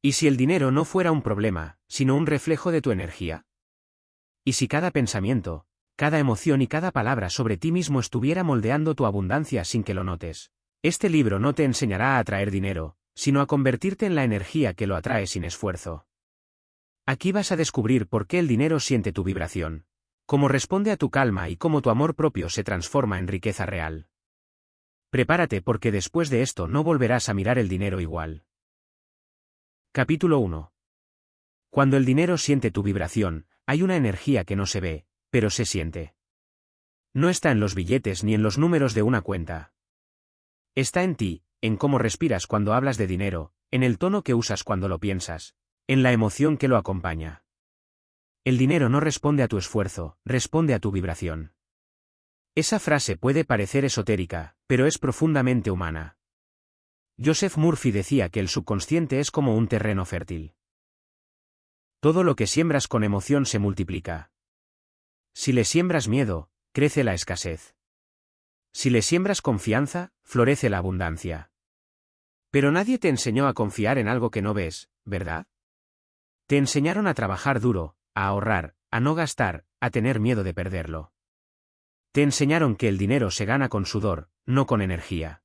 ¿Y si el dinero no fuera un problema, sino un reflejo de tu energía? ¿Y si cada pensamiento, cada emoción y cada palabra sobre ti mismo estuviera moldeando tu abundancia sin que lo notes? Este libro no te enseñará a atraer dinero, sino a convertirte en la energía que lo atrae sin esfuerzo. Aquí vas a descubrir por qué el dinero siente tu vibración, cómo responde a tu calma y cómo tu amor propio se transforma en riqueza real. Prepárate porque después de esto no volverás a mirar el dinero igual. Capítulo 1. Cuando el dinero siente tu vibración, hay una energía que no se ve, pero se siente. No está en los billetes ni en los números de una cuenta. Está en ti, en cómo respiras cuando hablas de dinero, en el tono que usas cuando lo piensas, en la emoción que lo acompaña. El dinero no responde a tu esfuerzo, responde a tu vibración. Esa frase puede parecer esotérica, pero es profundamente humana. Joseph Murphy decía que el subconsciente es como un terreno fértil. Todo lo que siembras con emoción se multiplica. Si le siembras miedo, crece la escasez. Si le siembras confianza, florece la abundancia. Pero nadie te enseñó a confiar en algo que no ves, ¿verdad? Te enseñaron a trabajar duro, a ahorrar, a no gastar, a tener miedo de perderlo. Te enseñaron que el dinero se gana con sudor, no con energía.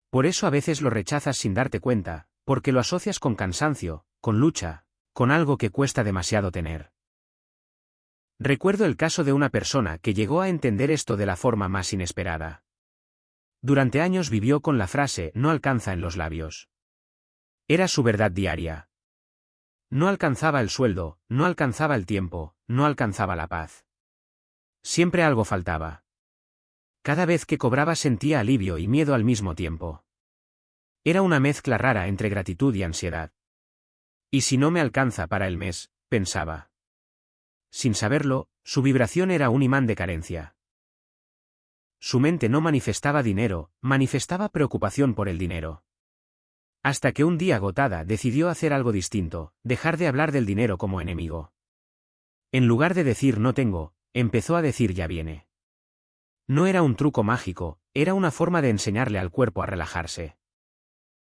Por eso a veces lo rechazas sin darte cuenta, porque lo asocias con cansancio, con lucha, con algo que cuesta demasiado tener. Recuerdo el caso de una persona que llegó a entender esto de la forma más inesperada. Durante años vivió con la frase "no alcanza" en los labios. Era su verdad diaria. No alcanzaba el sueldo, no alcanzaba el tiempo, no alcanzaba la paz. Siempre algo faltaba. Cada vez que cobraba sentía alivio y miedo al mismo tiempo. Era una mezcla rara entre gratitud y ansiedad. ¿Y si no me alcanza para el mes?, pensaba. Sin saberlo, su vibración era un imán de carencia. Su mente no manifestaba dinero, manifestaba preocupación por el dinero. Hasta que un día agotada decidió hacer algo distinto, dejar de hablar del dinero como enemigo. En lugar de decir no tengo, empezó a decir ya viene. No era un truco mágico, era una forma de enseñarle al cuerpo a relajarse.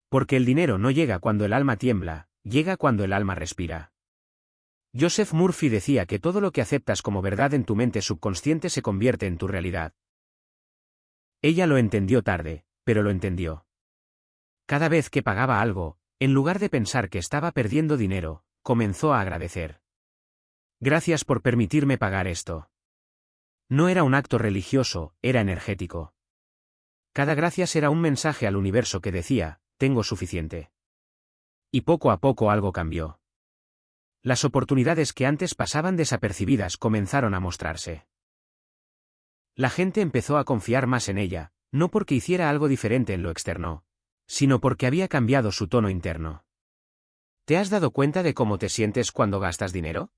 Porque el dinero no llega cuando el alma tiembla, llega cuando el alma respira. Joseph Murphy decía que todo lo que aceptas como verdad en tu mente subconsciente se convierte en tu realidad. Ella lo entendió tarde, pero lo entendió. Cada vez que pagaba algo, en lugar de pensar que estaba perdiendo dinero, comenzó a agradecer. Gracias por permitirme pagar esto. No era un acto religioso, era energético. Cada gracias era un mensaje al universo que decía, tengo suficiente. Y poco a poco algo cambió. Las oportunidades que antes pasaban desapercibidas comenzaron a mostrarse. La gente empezó a confiar más en ella, no porque hiciera algo diferente en lo externo, sino porque había cambiado su tono interno. ¿Te has dado cuenta de cómo te sientes cuando gastas dinero?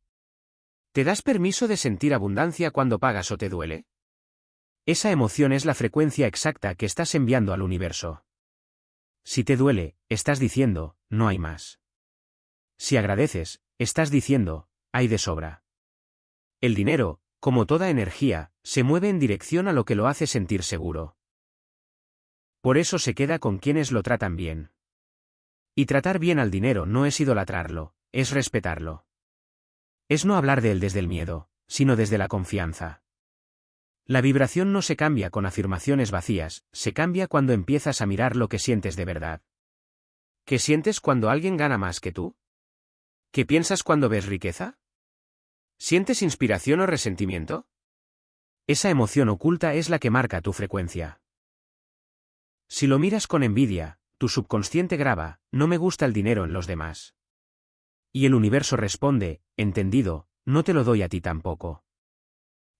¿Te das permiso de sentir abundancia cuando pagas o te duele? Esa emoción es la frecuencia exacta que estás enviando al universo. Si te duele, estás diciendo, no hay más. Si agradeces, estás diciendo, hay de sobra. El dinero, como toda energía, se mueve en dirección a lo que lo hace sentir seguro. Por eso se queda con quienes lo tratan bien. Y tratar bien al dinero no es idolatrarlo, es respetarlo. Es no hablar de él desde el miedo, sino desde la confianza. La vibración no se cambia con afirmaciones vacías, se cambia cuando empiezas a mirar lo que sientes de verdad. ¿Qué sientes cuando alguien gana más que tú? ¿Qué piensas cuando ves riqueza? ¿Sientes inspiración o resentimiento? Esa emoción oculta es la que marca tu frecuencia. Si lo miras con envidia, tu subconsciente graba, no me gusta el dinero en los demás. Y el universo responde, entendido, no te lo doy a ti tampoco.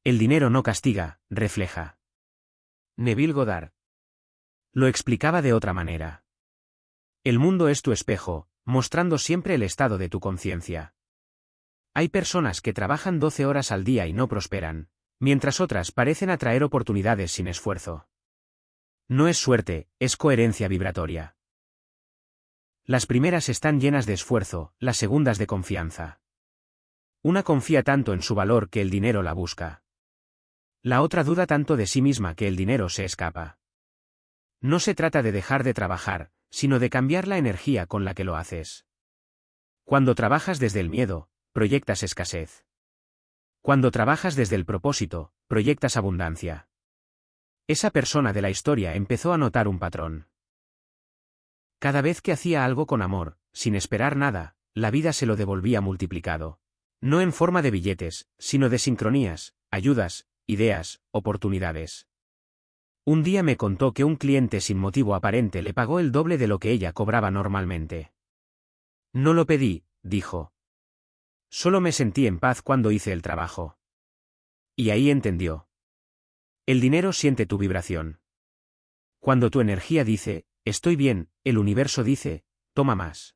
El dinero no castiga, refleja. Neville Goddard lo explicaba de otra manera. El mundo es tu espejo, mostrando siempre el estado de tu conciencia. Hay personas que trabajan 12 horas al día y no prosperan, mientras otras parecen atraer oportunidades sin esfuerzo. No es suerte, es coherencia vibratoria. Las primeras están llenas de esfuerzo, las segundas de confianza. Una confía tanto en su valor que el dinero la busca. La otra duda tanto de sí misma que el dinero se escapa. No se trata de dejar de trabajar, sino de cambiar la energía con la que lo haces. Cuando trabajas desde el miedo, proyectas escasez. Cuando trabajas desde el propósito, proyectas abundancia. Esa persona de la historia empezó a notar un patrón. Cada vez que hacía algo con amor, sin esperar nada, la vida se lo devolvía multiplicado. No en forma de billetes, sino de sincronías, ayudas, ideas, oportunidades. Un día me contó que un cliente sin motivo aparente le pagó el doble de lo que ella cobraba normalmente. No lo pedí, dijo. Solo me sentí en paz cuando hice el trabajo. Y ahí entendió. El dinero siente tu vibración. Cuando tu energía dice, estoy bien, el universo dice, toma más.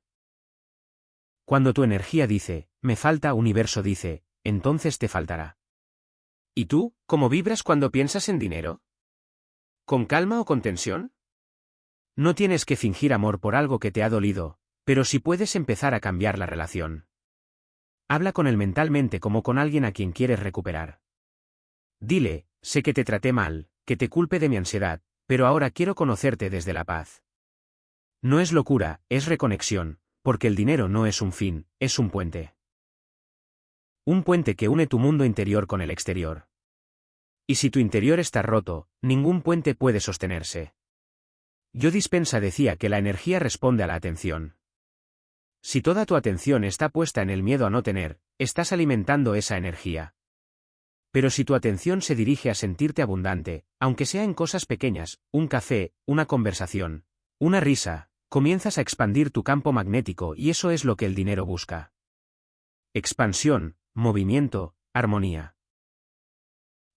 Cuando tu energía dice, me falta, universo dice, entonces te faltará. ¿Y tú, cómo vibras cuando piensas en dinero? ¿Con calma o con tensión? No tienes que fingir amor por algo que te ha dolido, pero sí puedes empezar a cambiar la relación. Habla con él mentalmente como con alguien a quien quieres recuperar. Dile, sé que te traté mal, que te culpe de mi ansiedad, pero ahora quiero conocerte desde la paz. No es locura, es reconexión, porque el dinero no es un fin, es un puente. Un puente que une tu mundo interior con el exterior. Y si tu interior está roto, ningún puente puede sostenerse. Joe Dispenza decía que la energía responde a la atención. Si toda tu atención está puesta en el miedo a no tener, estás alimentando esa energía. Pero si tu atención se dirige a sentirte abundante, aunque sea en cosas pequeñas, un café, una conversación, una risa, comienzas a expandir tu campo magnético y eso es lo que el dinero busca. Expansión, movimiento, armonía.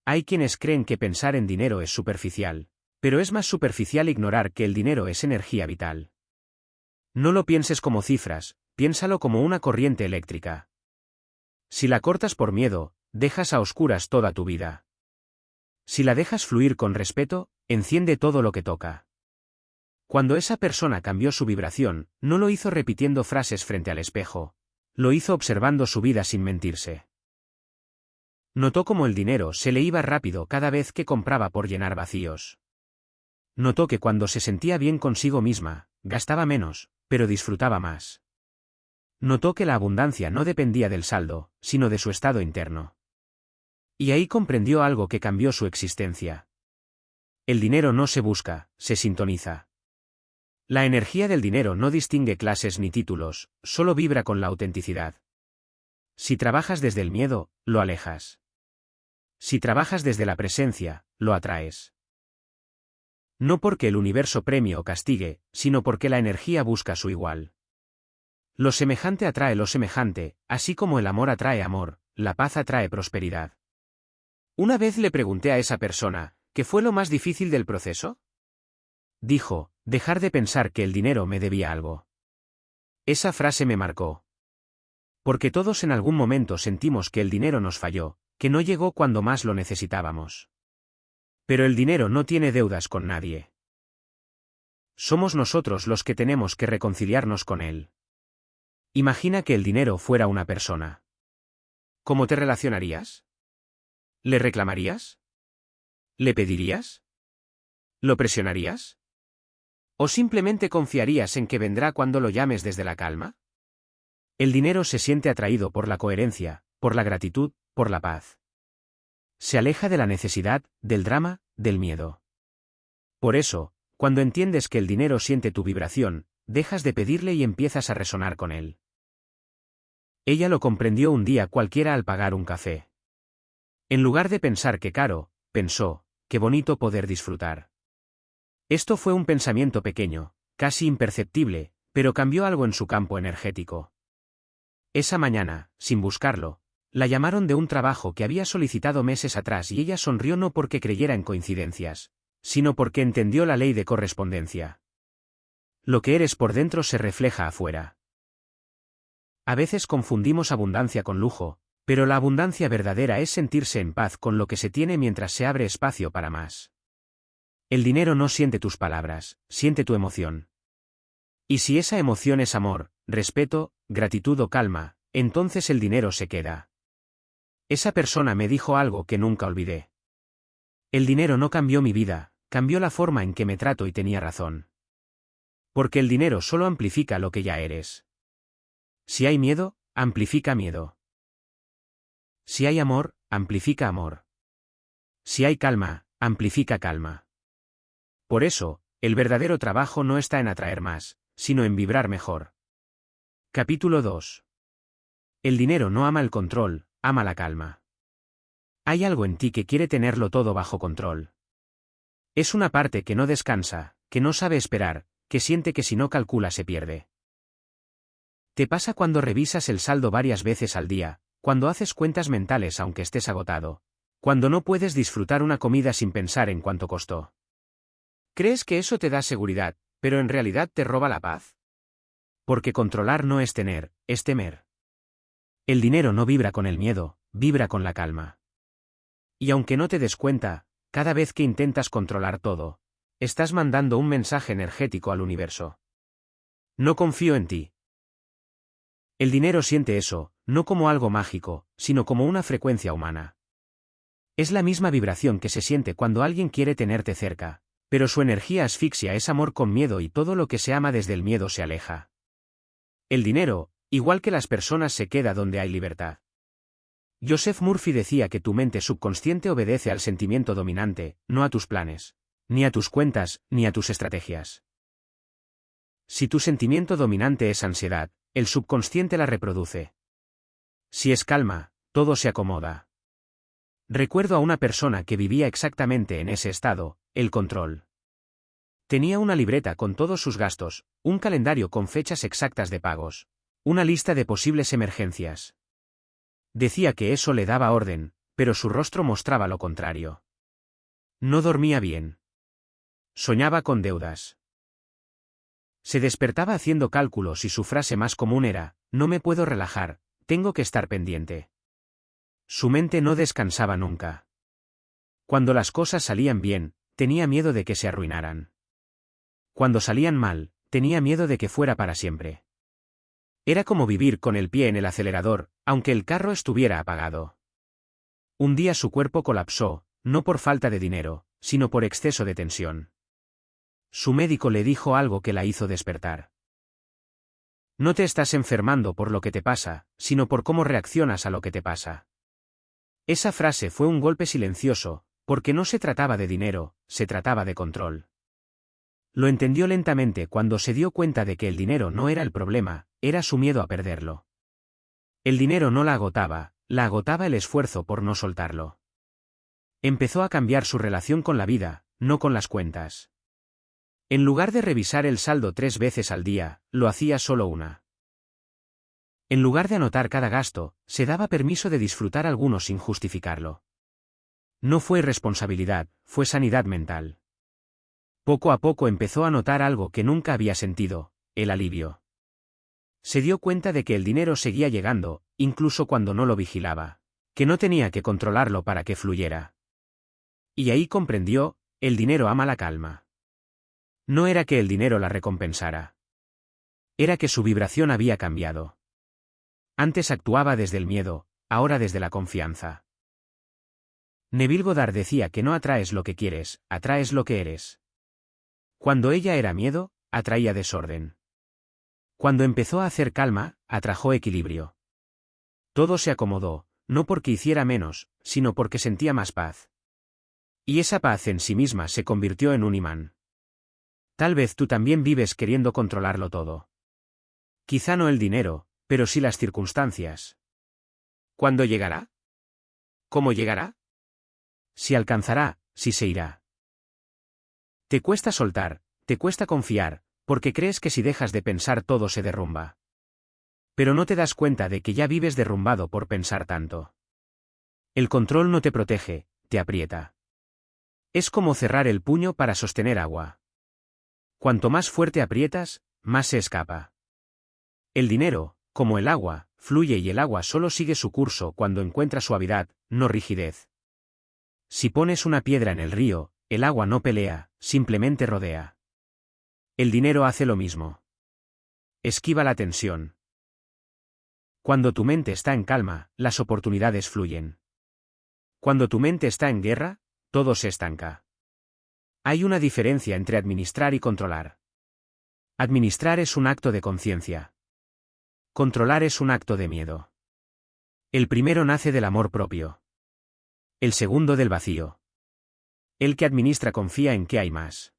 Hay quienes creen que pensar en dinero es superficial, pero es más superficial ignorar que el dinero es energía vital. No lo pienses como cifras, piénsalo como una corriente eléctrica. Si la cortas por miedo, dejas a oscuras toda tu vida. Si la dejas fluir con respeto, enciende todo lo que toca. Cuando esa persona cambió su vibración, no lo hizo repitiendo frases frente al espejo. Lo hizo observando su vida sin mentirse. Notó cómo el dinero se le iba rápido cada vez que compraba por llenar vacíos. Notó que cuando se sentía bien consigo misma, gastaba menos, pero disfrutaba más. Notó que la abundancia no dependía del saldo, sino de su estado interno. Y ahí comprendió algo que cambió su existencia. El dinero no se busca, se sintoniza. La energía del dinero no distingue clases ni títulos, solo vibra con la autenticidad. Si trabajas desde el miedo, lo alejas. Si trabajas desde la presencia, lo atraes. No porque el universo premie o castigue, sino porque la energía busca su igual. Lo semejante atrae lo semejante, así como el amor atrae amor, la paz atrae prosperidad. Una vez le pregunté a esa persona, ¿qué fue lo más difícil del proceso? Dijo, dejar de pensar que el dinero me debía algo. Esa frase me marcó. Porque todos en algún momento sentimos que el dinero nos falló, que no llegó cuando más lo necesitábamos. Pero el dinero no tiene deudas con nadie. Somos nosotros los que tenemos que reconciliarnos con él. Imagina que el dinero fuera una persona. ¿Cómo te relacionarías? ¿Le reclamarías? ¿Le pedirías? ¿Lo presionarías? ¿O simplemente confiarías en que vendrá cuando lo llames desde la calma? El dinero se siente atraído por la coherencia, por la gratitud, por la paz. Se aleja de la necesidad, del drama, del miedo. Por eso, cuando entiendes que el dinero siente tu vibración, dejas de pedirle y empiezas a resonar con él. Ella lo comprendió un día cualquiera al pagar un café. En lugar de pensar que caro, pensó, qué bonito poder disfrutar. Esto fue un pensamiento pequeño, casi imperceptible, pero cambió algo en su campo energético. Esa mañana, sin buscarlo, la llamaron de un trabajo que había solicitado meses atrás y ella sonrió no porque creyera en coincidencias, sino porque entendió la ley de correspondencia. Lo que eres por dentro se refleja afuera. A veces confundimos abundancia con lujo, pero la abundancia verdadera es sentirse en paz con lo que se tiene mientras se abre espacio para más. El dinero no siente tus palabras, siente tu emoción. Y si esa emoción es amor, respeto, gratitud o calma, entonces el dinero se queda. Esa persona me dijo algo que nunca olvidé. El dinero no cambió mi vida, cambió la forma en que me trato y tenía razón. Porque el dinero solo amplifica lo que ya eres. Si hay miedo, amplifica miedo. Si hay amor, amplifica amor. Si hay calma, amplifica calma. Por eso, el verdadero trabajo no está en atraer más, sino en vibrar mejor. Capítulo 2. El dinero no ama el control, ama la calma. Hay algo en ti que quiere tenerlo todo bajo control. Es una parte que no descansa, que no sabe esperar, que siente que si no calcula se pierde. Te pasa cuando revisas el saldo varias veces al día, cuando haces cuentas mentales aunque estés agotado, cuando no puedes disfrutar una comida sin pensar en cuánto costó. Crees que eso te da seguridad, pero en realidad te roba la paz. Porque controlar no es tener, es temer. El dinero no vibra con el miedo, vibra con la calma. Y aunque no te des cuenta, cada vez que intentas controlar todo, estás mandando un mensaje energético al universo. No confío en ti. El dinero siente eso, no como algo mágico, sino como una frecuencia humana. Es la misma vibración que se siente cuando alguien quiere tenerte cerca, pero su energía asfixia es amor con miedo y todo lo que se ama desde el miedo se aleja. El dinero, igual que las personas, se queda donde hay libertad. Joseph Murphy decía que tu mente subconsciente obedece al sentimiento dominante, no a tus planes, ni a tus cuentas, ni a tus estrategias. Si tu sentimiento dominante es ansiedad, el subconsciente la reproduce. Si es calma, todo se acomoda. Recuerdo a una persona que vivía exactamente en ese estado, el control. Tenía una libreta con todos sus gastos, un calendario con fechas exactas de pagos, una lista de posibles emergencias. Decía que eso le daba orden, pero su rostro mostraba lo contrario. No dormía bien. Soñaba con deudas. Se despertaba haciendo cálculos y su frase más común era, no me puedo relajar, tengo que estar pendiente. Su mente no descansaba nunca. Cuando las cosas salían bien, tenía miedo de que se arruinaran. Cuando salían mal, tenía miedo de que fuera para siempre. Era como vivir con el pie en el acelerador, aunque el carro estuviera apagado. Un día su cuerpo colapsó, no por falta de dinero, sino por exceso de tensión. Su médico le dijo algo que la hizo despertar. No te estás enfermando por lo que te pasa, sino por cómo reaccionas a lo que te pasa. Esa frase fue un golpe silencioso, porque no se trataba de dinero, se trataba de control. Lo entendió lentamente cuando se dio cuenta de que el dinero no era el problema, era su miedo a perderlo. El dinero no la agotaba el esfuerzo por no soltarlo. Empezó a cambiar su relación con la vida, no con las cuentas. En lugar de revisar el saldo 3 veces al día, lo hacía solo una. En lugar de anotar cada gasto, se daba permiso de disfrutar algunos sin justificarlo. No fue irresponsabilidad, fue sanidad mental. Poco a poco empezó a notar algo que nunca había sentido, el alivio. Se dio cuenta de que el dinero seguía llegando, incluso cuando no lo vigilaba, que no tenía que controlarlo para que fluyera. Y ahí comprendió, el dinero ama la calma. No era que el dinero la recompensara. Era que su vibración había cambiado. Antes actuaba desde el miedo, ahora desde la confianza. Neville Goddard decía que no atraes lo que quieres, atraes lo que eres. Cuando ella era miedo, atraía desorden. Cuando empezó a hacer calma, atrajo equilibrio. Todo se acomodó, no porque hiciera menos, sino porque sentía más paz. Y esa paz en sí misma se convirtió en un imán. Tal vez tú también vives queriendo controlarlo todo. Quizá no el dinero, pero sí las circunstancias. ¿Cuándo llegará? ¿Cómo llegará? Si alcanzará, si se irá. Te cuesta soltar, te cuesta confiar, porque crees que si dejas de pensar todo se derrumba. Pero no te das cuenta de que ya vives derrumbado por pensar tanto. El control no te protege, te aprieta. Es como cerrar el puño para sostener agua. Cuanto más fuerte aprietas, más se escapa. El dinero, como el agua, fluye y el agua solo sigue su curso cuando encuentra suavidad, no rigidez. Si pones una piedra en el río, el agua no pelea, simplemente rodea. El dinero hace lo mismo. Esquiva la tensión. Cuando tu mente está en calma, las oportunidades fluyen. Cuando tu mente está en guerra, todo se estanca. Hay una diferencia entre administrar y controlar. Administrar es un acto de conciencia. Controlar es un acto de miedo. El primero nace del amor propio. El segundo del vacío. El que administra confía en que hay más.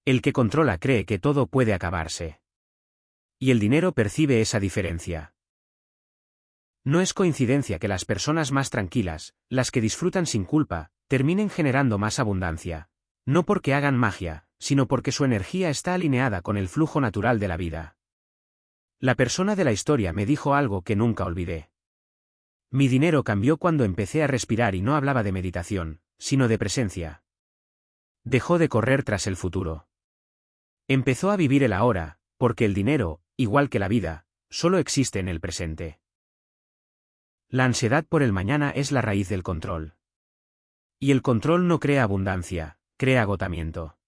El que controla cree que todo puede acabarse. Y el dinero percibe esa diferencia. No es coincidencia que las personas más tranquilas, las que disfrutan sin culpa, terminen generando más abundancia. No porque hagan magia, sino porque su energía está alineada con el flujo natural de la vida. La persona de la historia me dijo algo que nunca olvidé. Mi dinero cambió cuando empecé a respirar y no hablaba de meditación, sino de presencia. Dejó de correr tras el futuro. Empezó a vivir el ahora, porque el dinero, igual que la vida, solo existe en el presente. La ansiedad por el mañana es la raíz del control. Y el control no crea abundancia, crea agotamiento.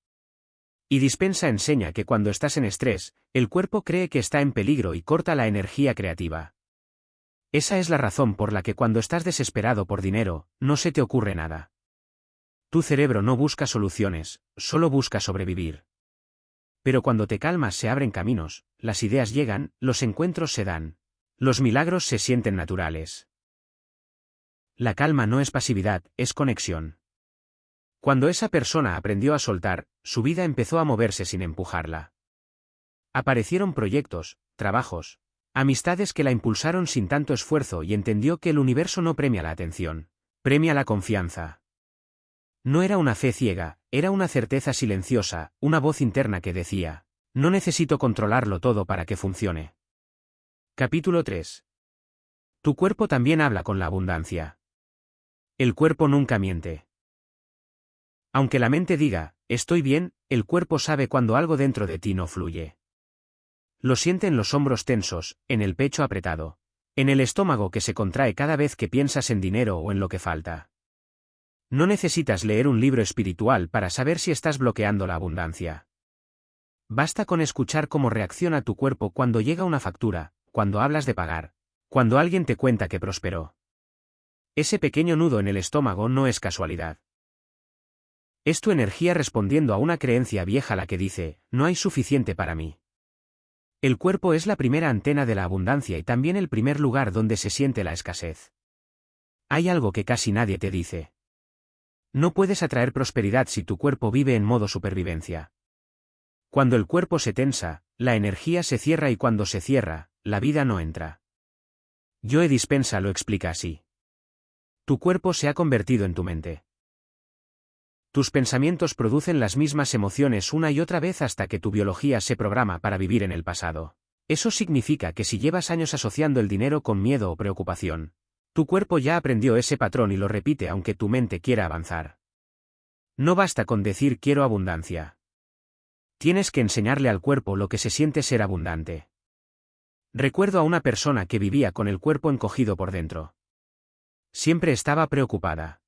Y Dispensa enseña que cuando estás en estrés, el cuerpo cree que está en peligro y corta la energía creativa. Esa es la razón por la que cuando estás desesperado por dinero, no se te ocurre nada. Tu cerebro no busca soluciones, solo busca sobrevivir. Pero cuando te calmas se abren caminos, las ideas llegan, los encuentros se dan. Los milagros se sienten naturales. La calma no es pasividad, es conexión. Cuando esa persona aprendió a soltar, su vida empezó a moverse sin empujarla. Aparecieron proyectos, trabajos, amistades que la impulsaron sin tanto esfuerzo y entendió que el universo no premia la atención, premia la confianza. No era una fe ciega, era una certeza silenciosa, una voz interna que decía, no necesito controlarlo todo para que funcione. Capítulo 3. Tu cuerpo también habla con la abundancia. El cuerpo nunca miente. Aunque la mente diga, estoy bien, el cuerpo sabe cuando algo dentro de ti no fluye. Lo siente en los hombros tensos, en el pecho apretado, en el estómago que se contrae cada vez que piensas en dinero o en lo que falta. No necesitas leer un libro espiritual para saber si estás bloqueando la abundancia. Basta con escuchar cómo reacciona tu cuerpo cuando llega una factura, cuando hablas de pagar, cuando alguien te cuenta que prosperó. Ese pequeño nudo en el estómago no es casualidad. Es tu energía respondiendo a una creencia vieja la que dice, no hay suficiente para mí. El cuerpo es la primera antena de la abundancia y también el primer lugar donde se siente la escasez. Hay algo que casi nadie te dice. No puedes atraer prosperidad si tu cuerpo vive en modo supervivencia. Cuando el cuerpo se tensa, la energía se cierra y cuando se cierra, la vida no entra. Joe Dispensa lo explica así. Tu cuerpo se ha convertido en tu mente. Tus pensamientos producen las mismas emociones una y otra vez hasta que tu biología se programa para vivir en el pasado. Eso significa que si llevas años asociando el dinero con miedo o preocupación, tu cuerpo ya aprendió ese patrón y lo repite aunque tu mente quiera avanzar. No basta con decir quiero abundancia. Tienes que enseñarle al cuerpo lo que se siente ser abundante. Recuerdo a una persona que vivía con el cuerpo encogido por dentro. Siempre estaba preocupada.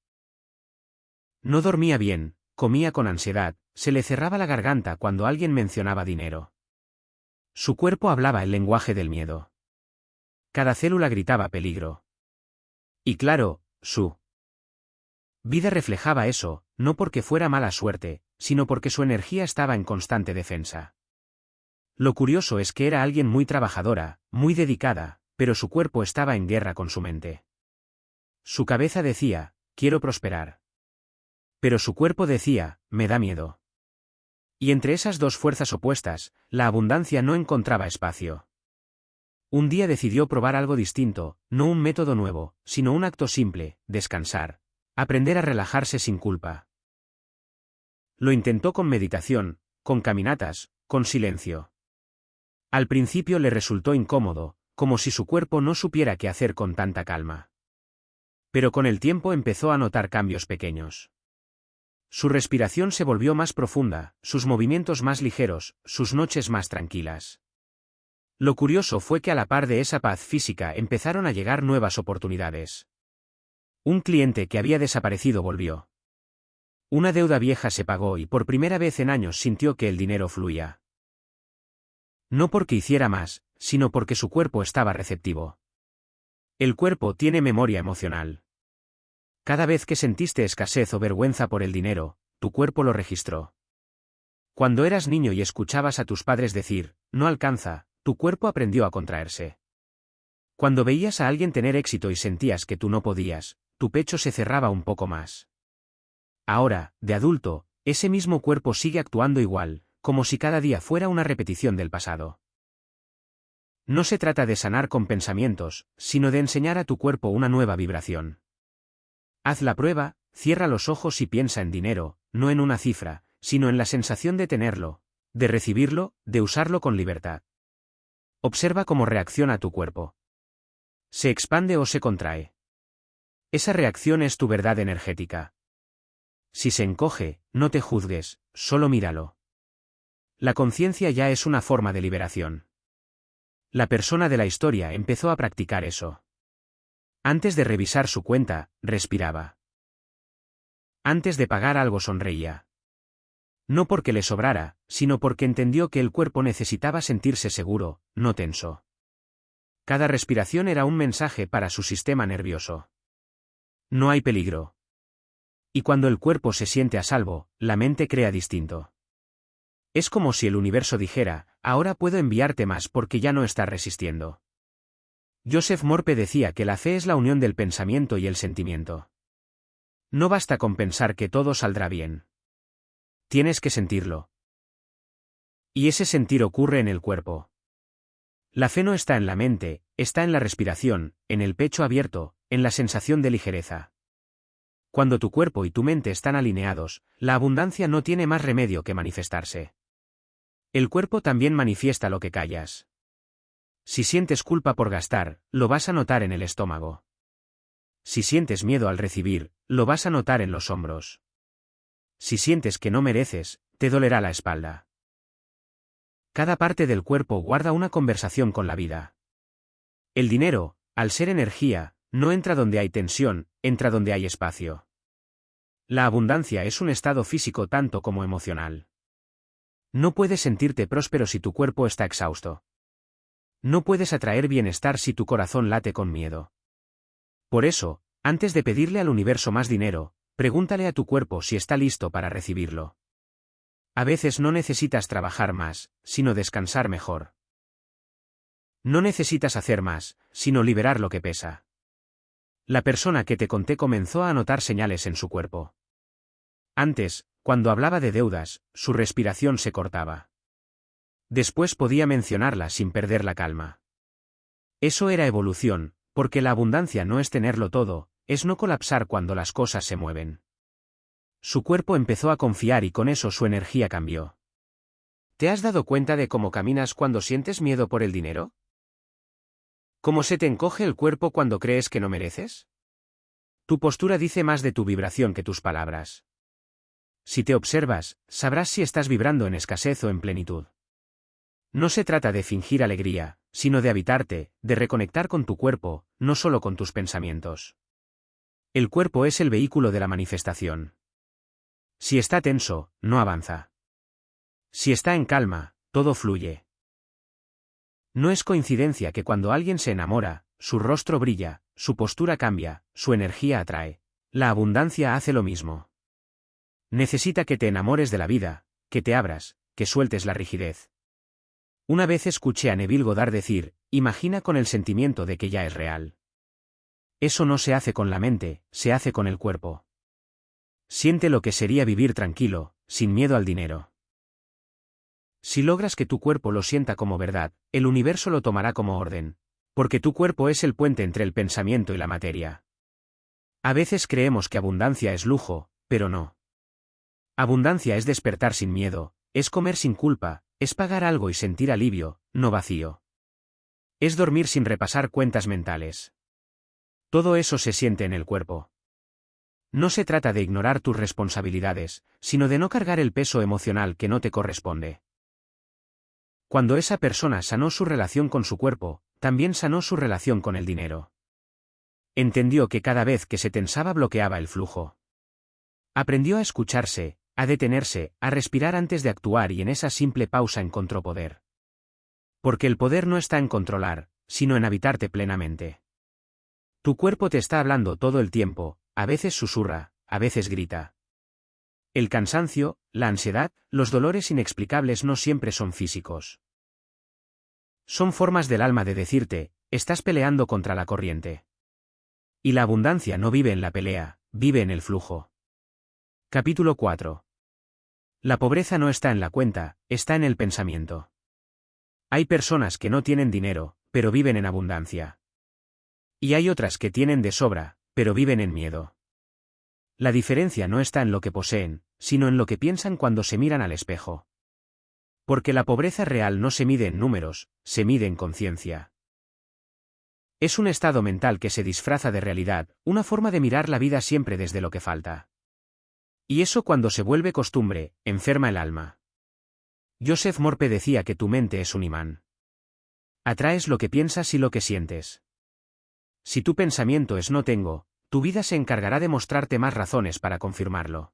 No dormía bien, comía con ansiedad, se le cerraba la garganta cuando alguien mencionaba dinero. Su cuerpo hablaba el lenguaje del miedo. Cada célula gritaba peligro. Y claro, su vida reflejaba eso, no porque fuera mala suerte, sino porque su energía estaba en constante defensa. Lo curioso es que era alguien muy trabajadora, muy dedicada, pero su cuerpo estaba en guerra con su mente. Su cabeza decía, quiero prosperar. Pero su cuerpo decía, me da miedo. Y entre esas dos fuerzas opuestas, la abundancia no encontraba espacio. Un día decidió probar algo distinto, no un método nuevo, sino un acto simple, descansar. Aprender a relajarse sin culpa. Lo intentó con meditación, con caminatas, con silencio. Al principio le resultó incómodo, como si su cuerpo no supiera qué hacer con tanta calma. Pero con el tiempo empezó a notar cambios pequeños. Su respiración se volvió más profunda, sus movimientos más ligeros, sus noches más tranquilas. Lo curioso fue que a la par de esa paz física empezaron a llegar nuevas oportunidades. Un cliente que había desaparecido volvió. Una deuda vieja se pagó y por primera vez en años sintió que el dinero fluía. No porque hiciera más, sino porque su cuerpo estaba receptivo. El cuerpo tiene memoria emocional. Cada vez que sentiste escasez o vergüenza por el dinero, tu cuerpo lo registró. Cuando eras niño y escuchabas a tus padres decir, no alcanza, tu cuerpo aprendió a contraerse. Cuando veías a alguien tener éxito y sentías que tú no podías, tu pecho se cerraba un poco más. Ahora, de adulto, ese mismo cuerpo sigue actuando igual, como si cada día fuera una repetición del pasado. No se trata de sanar con pensamientos, sino de enseñar a tu cuerpo una nueva vibración. Haz la prueba, cierra los ojos y piensa en dinero, no en una cifra, sino en la sensación de tenerlo, de recibirlo, de usarlo con libertad. Observa cómo reacciona tu cuerpo. ¿Se expande o se contrae? Esa reacción es tu verdad energética. Si se encoge, no te juzgues, solo míralo. La conciencia ya es una forma de liberación. La persona de la historia empezó a practicar eso. Antes de revisar su cuenta, respiraba. Antes de pagar algo sonreía. No porque le sobrara, sino porque entendió que el cuerpo necesitaba sentirse seguro, no tenso. Cada respiración era un mensaje para su sistema nervioso. No hay peligro. Y cuando el cuerpo se siente a salvo, la mente crea distinto. Es como si el universo dijera, ahora puedo enviarte más porque ya no estás resistiendo. Joseph Morphy decía que la fe es la unión del pensamiento y el sentimiento. No basta con pensar que todo saldrá bien. Tienes que sentirlo. Y ese sentir ocurre en el cuerpo. La fe no está en la mente, está en la respiración, en el pecho abierto, en la sensación de ligereza. Cuando tu cuerpo y tu mente están alineados, la abundancia no tiene más remedio que manifestarse. El cuerpo también manifiesta lo que callas. Si sientes culpa por gastar, lo vas a notar en el estómago. Si sientes miedo al recibir, lo vas a notar en los hombros. Si sientes que no mereces, te dolerá la espalda. Cada parte del cuerpo guarda una conversación con la vida. El dinero, al ser energía, no entra donde hay tensión, entra donde hay espacio. La abundancia es un estado físico tanto como emocional. No puedes sentirte próspero si tu cuerpo está exhausto. No puedes atraer bienestar si tu corazón late con miedo. Por eso, antes de pedirle al universo más dinero, pregúntale a tu cuerpo si está listo para recibirlo. A veces no necesitas trabajar más, sino descansar mejor. No necesitas hacer más, sino liberar lo que pesa. La persona que te conté comenzó a notar señales en su cuerpo. Antes, cuando hablaba de deudas, su respiración se cortaba. Después podía mencionarla sin perder la calma. Eso era evolución, porque la abundancia no es tenerlo todo, es no colapsar cuando las cosas se mueven. Su cuerpo empezó a confiar y con eso su energía cambió. ¿Te has dado cuenta de cómo caminas cuando sientes miedo por el dinero? ¿Cómo se te encoge el cuerpo cuando crees que no mereces? Tu postura dice más de tu vibración que tus palabras. Si te observas, sabrás si estás vibrando en escasez o en plenitud. No se trata de fingir alegría, sino de habitarte, de reconectar con tu cuerpo, no solo con tus pensamientos. El cuerpo es el vehículo de la manifestación. Si está tenso, no avanza. Si está en calma, todo fluye. No es coincidencia que cuando alguien se enamora, su rostro brilla, su postura cambia, su energía atrae. La abundancia hace lo mismo. Necesita que te enamores de la vida, que te abras, que sueltes la rigidez. Una vez escuché a Neville Goddard decir, imagina con el sentimiento de que ya es real. Eso no se hace con la mente, se hace con el cuerpo. Siente lo que sería vivir tranquilo, sin miedo al dinero. Si logras que tu cuerpo lo sienta como verdad, el universo lo tomará como orden, porque tu cuerpo es el puente entre el pensamiento y la materia. A veces creemos que abundancia es lujo, pero no. Abundancia es despertar sin miedo, es comer sin culpa, es pagar algo y sentir alivio, no vacío. Es dormir sin repasar cuentas mentales. Todo eso se siente en el cuerpo. No se trata de ignorar tus responsabilidades, sino de no cargar el peso emocional que no te corresponde. Cuando esa persona sanó su relación con su cuerpo, también sanó su relación con el dinero. Entendió que cada vez que se tensaba bloqueaba el flujo. Aprendió a escucharse, a detenerse, a respirar antes de actuar y en esa simple pausa encontró poder. Porque el poder no está en controlar, sino en habitarte plenamente. Tu cuerpo te está hablando todo el tiempo, a veces susurra, a veces grita. El cansancio, la ansiedad, los dolores inexplicables no siempre son físicos. Son formas del alma de decirte, estás peleando contra la corriente. Y la abundancia no vive en la pelea, vive en el flujo. Capítulo 4. La pobreza no está en la cuenta, está en el pensamiento. Hay personas que no tienen dinero, pero viven en abundancia. Y hay otras que tienen de sobra, pero viven en miedo. La diferencia no está en lo que poseen, sino en lo que piensan cuando se miran al espejo. Porque la pobreza real no se mide en números, se mide en conciencia. Es un estado mental que se disfraza de realidad, una forma de mirar la vida siempre desde lo que falta. Y eso cuando se vuelve costumbre, enferma el alma. Joseph Morphy decía que tu mente es un imán. Atraes lo que piensas y lo que sientes. Si tu pensamiento es no tengo, tu vida se encargará de mostrarte más razones para confirmarlo.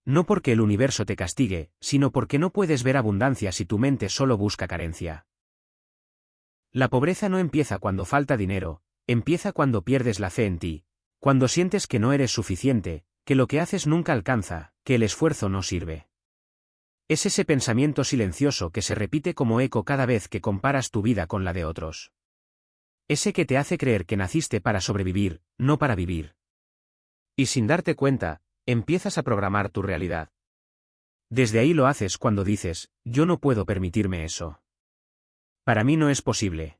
No porque el universo te castigue, sino porque no puedes ver abundancia si tu mente solo busca carencia. La pobreza no empieza cuando falta dinero, empieza cuando pierdes la fe en ti, cuando sientes que no eres suficiente, que lo que haces nunca alcanza, que el esfuerzo no sirve. Es ese pensamiento silencioso que se repite como eco cada vez que comparas tu vida con la de otros. Ese que te hace creer que naciste para sobrevivir, no para vivir. Y sin darte cuenta, empiezas a programar tu realidad. Desde ahí lo haces cuando dices, yo no puedo permitirme eso. Para mí no es posible.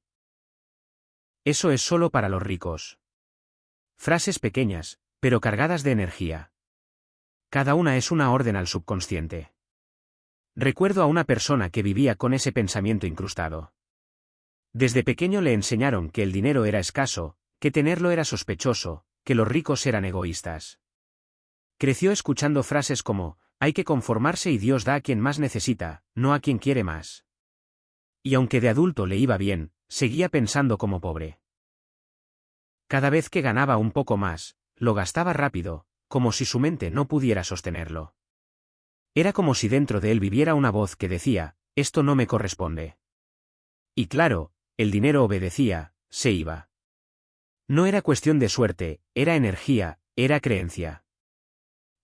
Eso es solo para los ricos. Frases pequeñas, pero cargadas de energía. Cada una es una orden al subconsciente. Recuerdo a una persona que vivía con ese pensamiento incrustado. Desde pequeño le enseñaron que el dinero era escaso, que tenerlo era sospechoso, que los ricos eran egoístas. Creció escuchando frases como, hay que conformarse y Dios da a quien más necesita, no a quien quiere más. Y aunque de adulto le iba bien, seguía pensando como pobre. Cada vez que ganaba un poco más, lo gastaba rápido, como si su mente no pudiera sostenerlo. Era como si dentro de él viviera una voz que decía, esto no me corresponde. Y claro, el dinero obedecía, se iba. No era cuestión de suerte, era energía, era creencia.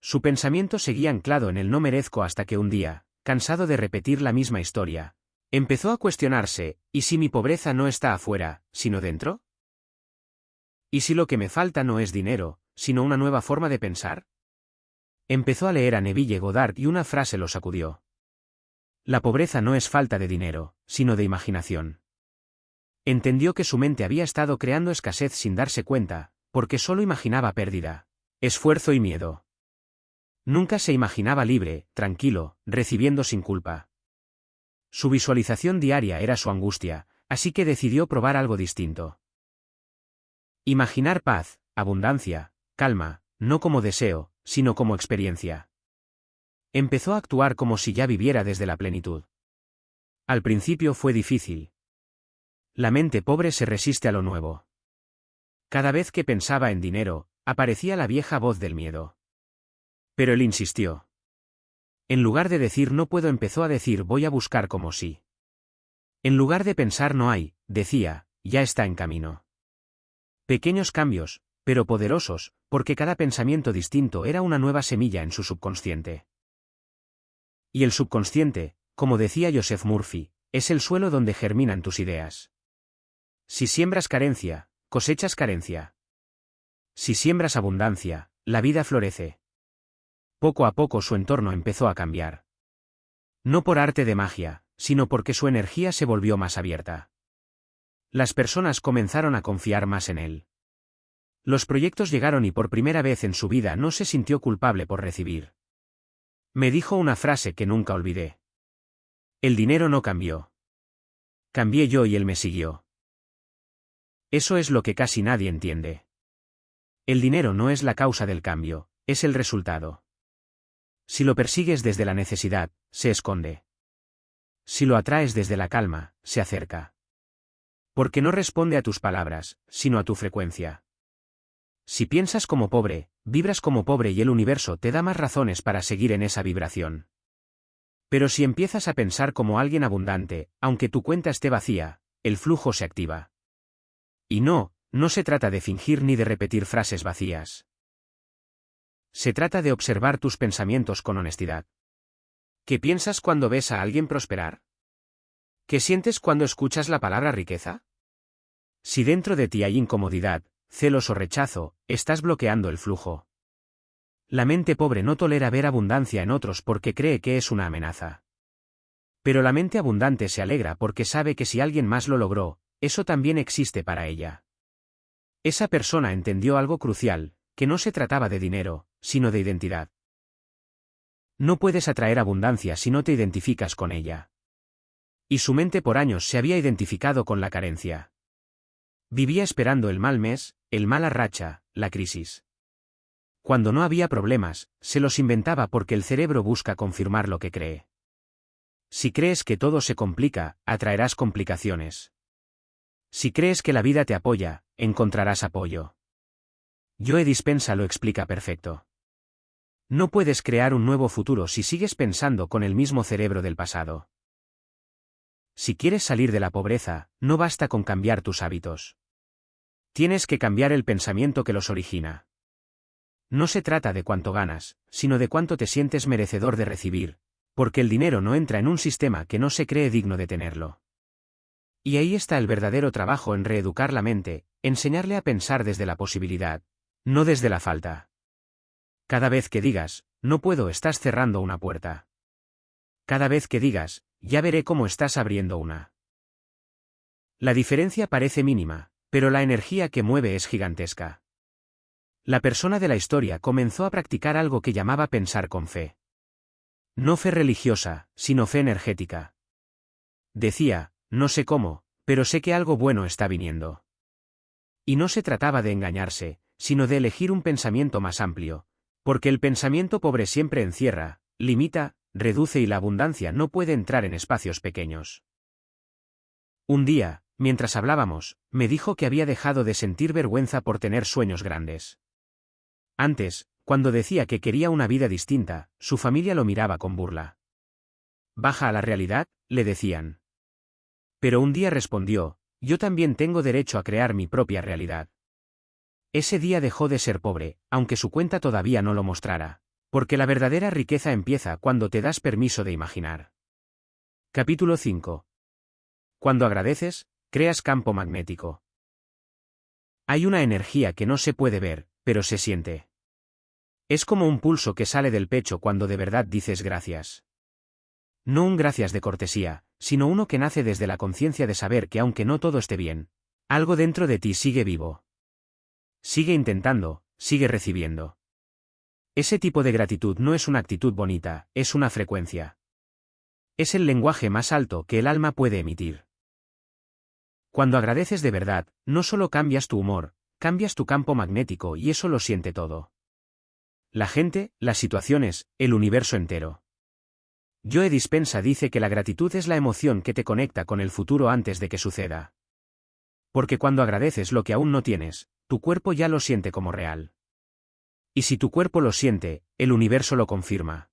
Su pensamiento seguía anclado en el no merezco hasta que un día, cansado de repetir la misma historia, empezó a cuestionarse, ¿y si mi pobreza no está afuera, sino dentro? ¿Y si lo que me falta no es dinero, sino una nueva forma de pensar? Empezó a leer a Neville Goddard y una frase lo sacudió. La pobreza no es falta de dinero, sino de imaginación. Entendió que su mente había estado creando escasez sin darse cuenta, porque solo imaginaba pérdida, esfuerzo y miedo. Nunca se imaginaba libre, tranquilo, recibiendo sin culpa. Su visualización diaria era su angustia, así que decidió probar algo distinto. Imaginar paz, abundancia, calma, no como deseo, sino como experiencia. Empezó a actuar como si ya viviera desde la plenitud. Al principio fue difícil. La mente pobre se resiste a lo nuevo. Cada vez que pensaba en dinero, aparecía la vieja voz del miedo. Pero él insistió. En lugar de decir no puedo, empezó a decir voy a buscar como si. En lugar de pensar no hay, decía, ya está en camino. Pequeños cambios, pero poderosos, porque cada pensamiento distinto era una nueva semilla en su subconsciente. Y el subconsciente, como decía Joseph Murphy, es el suelo donde germinan tus ideas. Si siembras carencia, cosechas carencia. Si siembras abundancia, la vida florece. Poco a poco su entorno empezó a cambiar. No por arte de magia, sino porque su energía se volvió más abierta. Las personas comenzaron a confiar más en él. Los proyectos llegaron y por primera vez en su vida no se sintió culpable por recibir. Me dijo una frase que nunca olvidé. El dinero no cambió. Cambié yo y él me siguió. Eso es lo que casi nadie entiende. El dinero no es la causa del cambio, es el resultado. Si lo persigues desde la necesidad, se esconde. Si lo atraes desde la calma, se acerca. Porque no responde a tus palabras, sino a tu frecuencia. Si piensas como pobre, vibras como pobre y el universo te da más razones para seguir en esa vibración. Pero si empiezas a pensar como alguien abundante, aunque tu cuenta esté vacía, el flujo se activa. Y no se trata de fingir ni de repetir frases vacías. Se trata de observar tus pensamientos con honestidad. ¿Qué piensas cuando ves a alguien prosperar? ¿Qué sientes cuando escuchas la palabra riqueza? Si dentro de ti hay incomodidad, celos o rechazo, estás bloqueando el flujo. La mente pobre no tolera ver abundancia en otros porque cree que es una amenaza. Pero la mente abundante se alegra porque sabe que si alguien más lo logró, eso también existe para ella. Esa persona entendió algo crucial, que no se trataba de dinero, sino de identidad. No puedes atraer abundancia si no te identificas con ella. Y su mente por años se había identificado con la carencia. Vivía esperando el mal mes, el mala racha, la crisis. Cuando no había problemas, se los inventaba porque el cerebro busca confirmar lo que cree. Si crees que todo se complica, atraerás complicaciones. Si crees que la vida te apoya, encontrarás apoyo. Joe Dispenza lo explica perfecto. No puedes crear un nuevo futuro si sigues pensando con el mismo cerebro del pasado. Si quieres salir de la pobreza, no basta con cambiar tus hábitos. Tienes que cambiar el pensamiento que los origina. No se trata de cuánto ganas, sino de cuánto te sientes merecedor de recibir, porque el dinero no entra en un sistema que no se cree digno de tenerlo. Y ahí está el verdadero trabajo en reeducar la mente, enseñarle a pensar desde la posibilidad, no desde la falta. Cada vez que digas, no puedo, estás cerrando una puerta. Cada vez que digas, ya veré cómo, estás abriendo una. La diferencia parece mínima, pero la energía que mueve es gigantesca. La persona de la historia comenzó a practicar algo que llamaba pensar con fe. No fe religiosa, sino fe energética. Decía, no sé cómo, pero sé que algo bueno está viniendo. Y no se trataba de engañarse, sino de elegir un pensamiento más amplio, porque el pensamiento pobre siempre encierra, limita, reduce y la abundancia no puede entrar en espacios pequeños. Un día, mientras hablábamos, me dijo que había dejado de sentir vergüenza por tener sueños grandes. Antes, cuando decía que quería una vida distinta, su familia lo miraba con burla. Baja a la realidad, le decían. Pero un día respondió, yo también tengo derecho a crear mi propia realidad. Ese día dejó de ser pobre, aunque su cuenta todavía no lo mostrara, porque la verdadera riqueza empieza cuando te das permiso de imaginar. Capítulo 5. Cuando agradeces, creas campo magnético. Hay una energía que no se puede ver, pero se siente. Es como un pulso que sale del pecho cuando de verdad dices gracias. No un gracias de cortesía, sino uno que nace desde la conciencia de saber que aunque no todo esté bien, algo dentro de ti sigue vivo. Sigue intentando, sigue recibiendo. Ese tipo de gratitud no es una actitud bonita, es una frecuencia. Es el lenguaje más alto que el alma puede emitir. Cuando agradeces de verdad, no solo cambias tu humor, cambias tu campo magnético y eso lo siente todo. La gente, las situaciones, el universo entero. Joe Dispenza dice que la gratitud es la emoción que te conecta con el futuro antes de que suceda. Porque cuando agradeces lo que aún no tienes, tu cuerpo ya lo siente como real. Y si tu cuerpo lo siente, el universo lo confirma.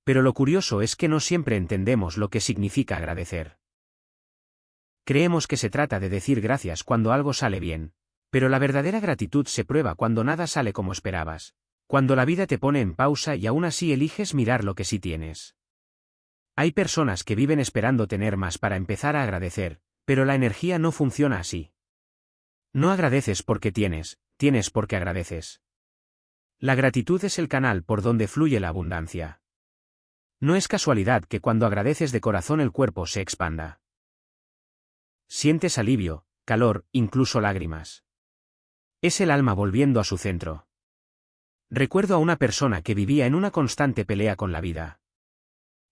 Pero lo curioso es que no siempre entendemos lo que significa agradecer. Creemos que se trata de decir gracias cuando algo sale bien, pero la verdadera gratitud se prueba cuando nada sale como esperabas, cuando la vida te pone en pausa y aún así eliges mirar lo que sí tienes. Hay personas que viven esperando tener más para empezar a agradecer, pero la energía no funciona así. No agradeces porque tienes, tienes porque agradeces. La gratitud es el canal por donde fluye la abundancia. No es casualidad que cuando agradeces de corazón el cuerpo se expanda. Sientes alivio, calor, incluso lágrimas. Es el alma volviendo a su centro. Recuerdo a una persona que vivía en una constante pelea con la vida.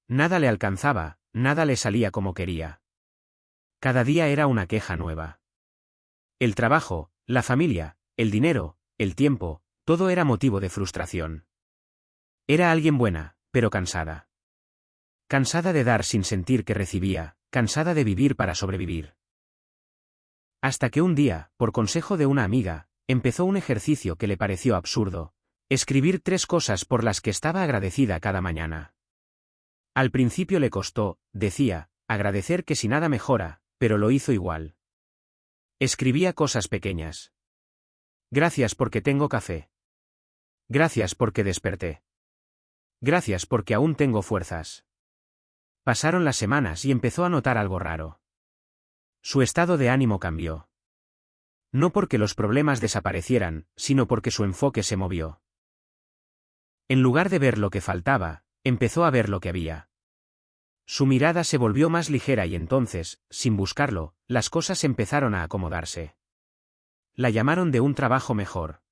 Nada le alcanzaba, nada le salía como quería. Cada día era una queja nueva. El trabajo, la familia, el dinero, el tiempo, todo era motivo de frustración. Era alguien buena, pero cansada. Cansada de dar sin sentir que recibía, cansada de vivir para sobrevivir. Hasta que un día, por consejo de una amiga, empezó un ejercicio que le pareció absurdo: escribir 3 cosas por las que estaba agradecida cada mañana. Al principio le costó, decía, agradecer que si nada mejora, pero lo hizo igual. Escribía cosas pequeñas. Gracias porque tengo café. Gracias porque desperté. Gracias porque aún tengo fuerzas. Pasaron las semanas y empezó a notar algo raro. Su estado de ánimo cambió. No porque los problemas desaparecieran, sino porque su enfoque se movió. En lugar de ver lo que faltaba, empezó a ver lo que había. Su mirada se volvió más ligera y entonces, sin buscarlo, las cosas empezaron a acomodarse. La llamaron de un trabajo mejor.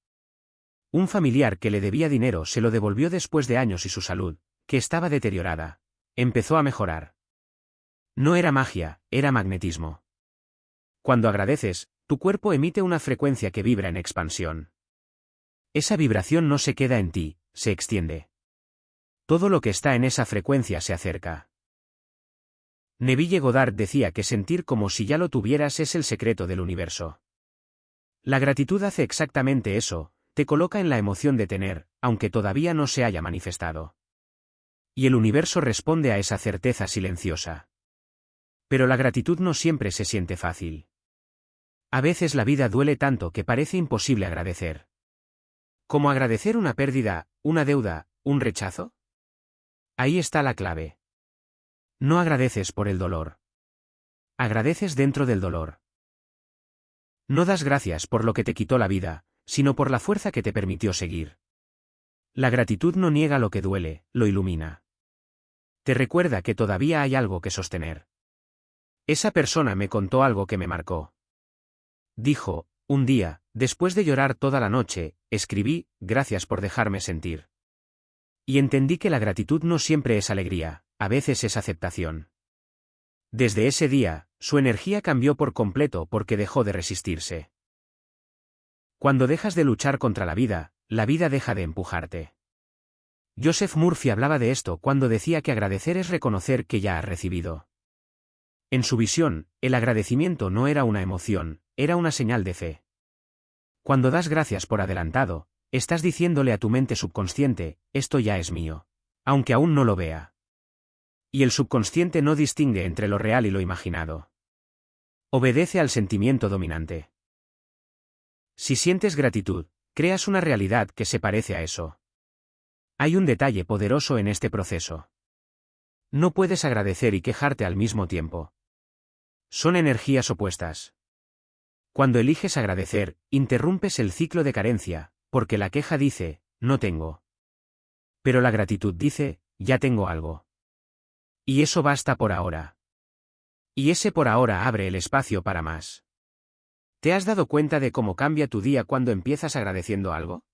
Un familiar que le debía dinero se lo devolvió después de años y su salud, que estaba deteriorada, empezó a mejorar. No era magia, era magnetismo. Cuando agradeces, tu cuerpo emite una frecuencia que vibra en expansión. Esa vibración no se queda en ti, se extiende. Todo lo que está en esa frecuencia se acerca. Neville Goddard decía que sentir como si ya lo tuvieras es el secreto del universo. La gratitud hace exactamente eso, te coloca en la emoción de tener, aunque todavía no se haya manifestado. Y el universo responde a esa certeza silenciosa. Pero la gratitud no siempre se siente fácil. A veces la vida duele tanto que parece imposible agradecer. ¿Cómo agradecer una pérdida, una deuda, un rechazo? Ahí está la clave. No agradeces por el dolor. Agradeces dentro del dolor. No das gracias por lo que te quitó la vida, sino por la fuerza que te permitió seguir. La gratitud no niega lo que duele, lo ilumina. Te recuerda que todavía hay algo que sostener. Esa persona me contó algo que me marcó. Dijo, un día, después de llorar toda la noche, escribí, gracias por dejarme sentir. Y entendí que la gratitud no siempre es alegría, a veces es aceptación. Desde ese día, su energía cambió por completo porque dejó de resistirse. Cuando dejas de luchar contra la vida deja de empujarte. Joseph Murphy hablaba de esto cuando decía que agradecer es reconocer que ya has recibido. En su visión, el agradecimiento no era una emoción, era una señal de fe. Cuando das gracias por adelantado, estás diciéndole a tu mente subconsciente, esto ya es mío. Aunque aún no lo vea. Y el subconsciente no distingue entre lo real y lo imaginado. Obedece al sentimiento dominante. Si sientes gratitud, creas una realidad que se parece a eso. Hay un detalle poderoso en este proceso. No puedes agradecer y quejarte al mismo tiempo. Son energías opuestas. Cuando eliges agradecer, interrumpes el ciclo de carencia, porque la queja dice, no tengo. Pero la gratitud dice, ya tengo algo. Y eso basta por ahora. Y ese por ahora abre el espacio para más. ¿Te has dado cuenta de cómo cambia tu día cuando empiezas agradeciendo algo?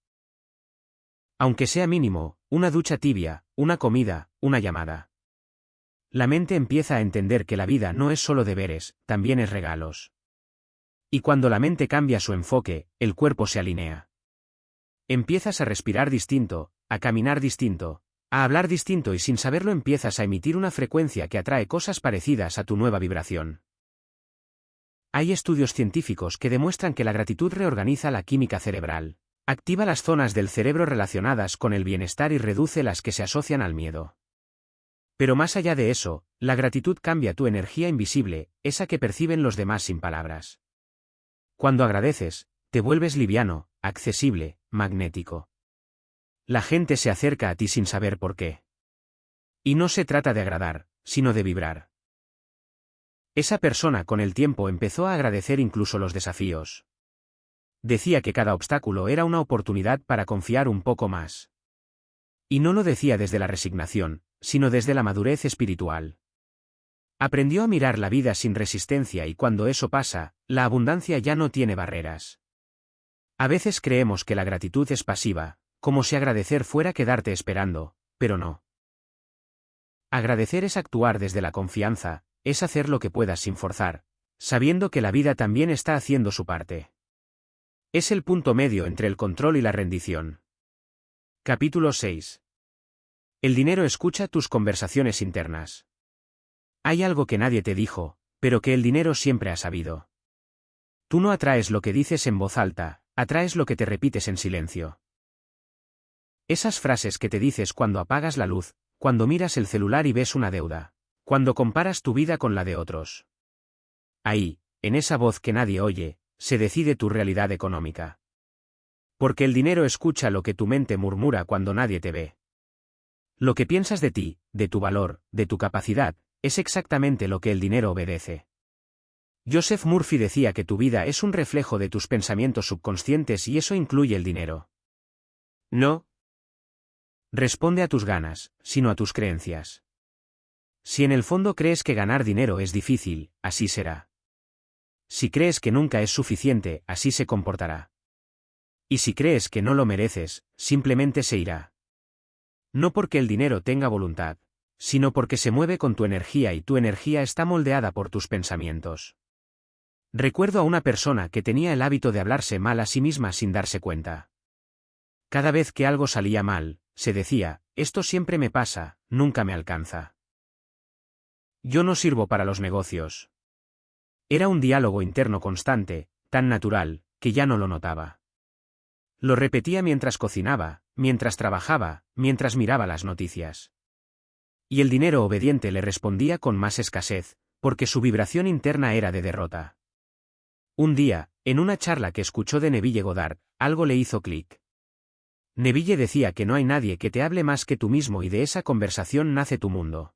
Aunque sea mínimo, una ducha tibia, una comida, una llamada. La mente empieza a entender que la vida no es solo deberes, también es regalos. Y cuando la mente cambia su enfoque, el cuerpo se alinea. Empiezas a respirar distinto, a caminar distinto, a hablar distinto y sin saberlo empiezas a emitir una frecuencia que atrae cosas parecidas a tu nueva vibración. Hay estudios científicos que demuestran que la gratitud reorganiza la química cerebral, activa las zonas del cerebro relacionadas con el bienestar y reduce las que se asocian al miedo. Pero más allá de eso, la gratitud cambia tu energía invisible, esa que perciben los demás sin palabras. Cuando agradeces, te vuelves liviano, accesible, magnético. La gente se acerca a ti sin saber por qué. Y no se trata de agradar, sino de vibrar. Esa persona con el tiempo empezó a agradecer incluso los desafíos. Decía que cada obstáculo era una oportunidad para confiar un poco más. Y no lo decía desde la resignación, sino desde la madurez espiritual. Aprendió a mirar la vida sin resistencia y cuando eso pasa, la abundancia ya no tiene barreras. A veces creemos que la gratitud es pasiva, como si agradecer fuera quedarte esperando, pero no. Agradecer es actuar desde la confianza, es hacer lo que puedas sin forzar, sabiendo que la vida también está haciendo su parte. Es el punto medio entre el control y la rendición. Capítulo 6. El dinero escucha tus conversaciones internas. Hay algo que nadie te dijo, pero que el dinero siempre ha sabido. Tú no atraes lo que dices en voz alta, atraes lo que te repites en silencio. Esas frases que te dices cuando apagas la luz, cuando miras el celular y ves una deuda, cuando comparas tu vida con la de otros. Ahí, en esa voz que nadie oye, se decide tu realidad económica. Porque el dinero escucha lo que tu mente murmura cuando nadie te ve. Lo que piensas de ti, de tu valor, de tu capacidad, es exactamente lo que el dinero obedece. Joseph Murphy decía que tu vida es un reflejo de tus pensamientos subconscientes y eso incluye el dinero. No responde a tus ganas, sino a tus creencias. Si en el fondo crees que ganar dinero es difícil, así será. Si crees que nunca es suficiente, así se comportará. Y si crees que no lo mereces, simplemente se irá. No porque el dinero tenga voluntad, sino porque se mueve con tu energía y tu energía está moldeada por tus pensamientos. Recuerdo a una persona que tenía el hábito de hablarse mal a sí misma sin darse cuenta. Cada vez que algo salía mal, se decía, esto siempre me pasa, nunca me alcanza. Yo no sirvo para los negocios. Era un diálogo interno constante, tan natural, que ya no lo notaba. Lo repetía mientras cocinaba, mientras trabajaba, mientras miraba las noticias. Y el dinero obediente le respondía con más escasez, porque su vibración interna era de derrota. Un día, en una charla que escuchó de Neville Goddard, algo le hizo clic. Neville decía que no hay nadie que te hable más que tú mismo y de esa conversación nace tu mundo.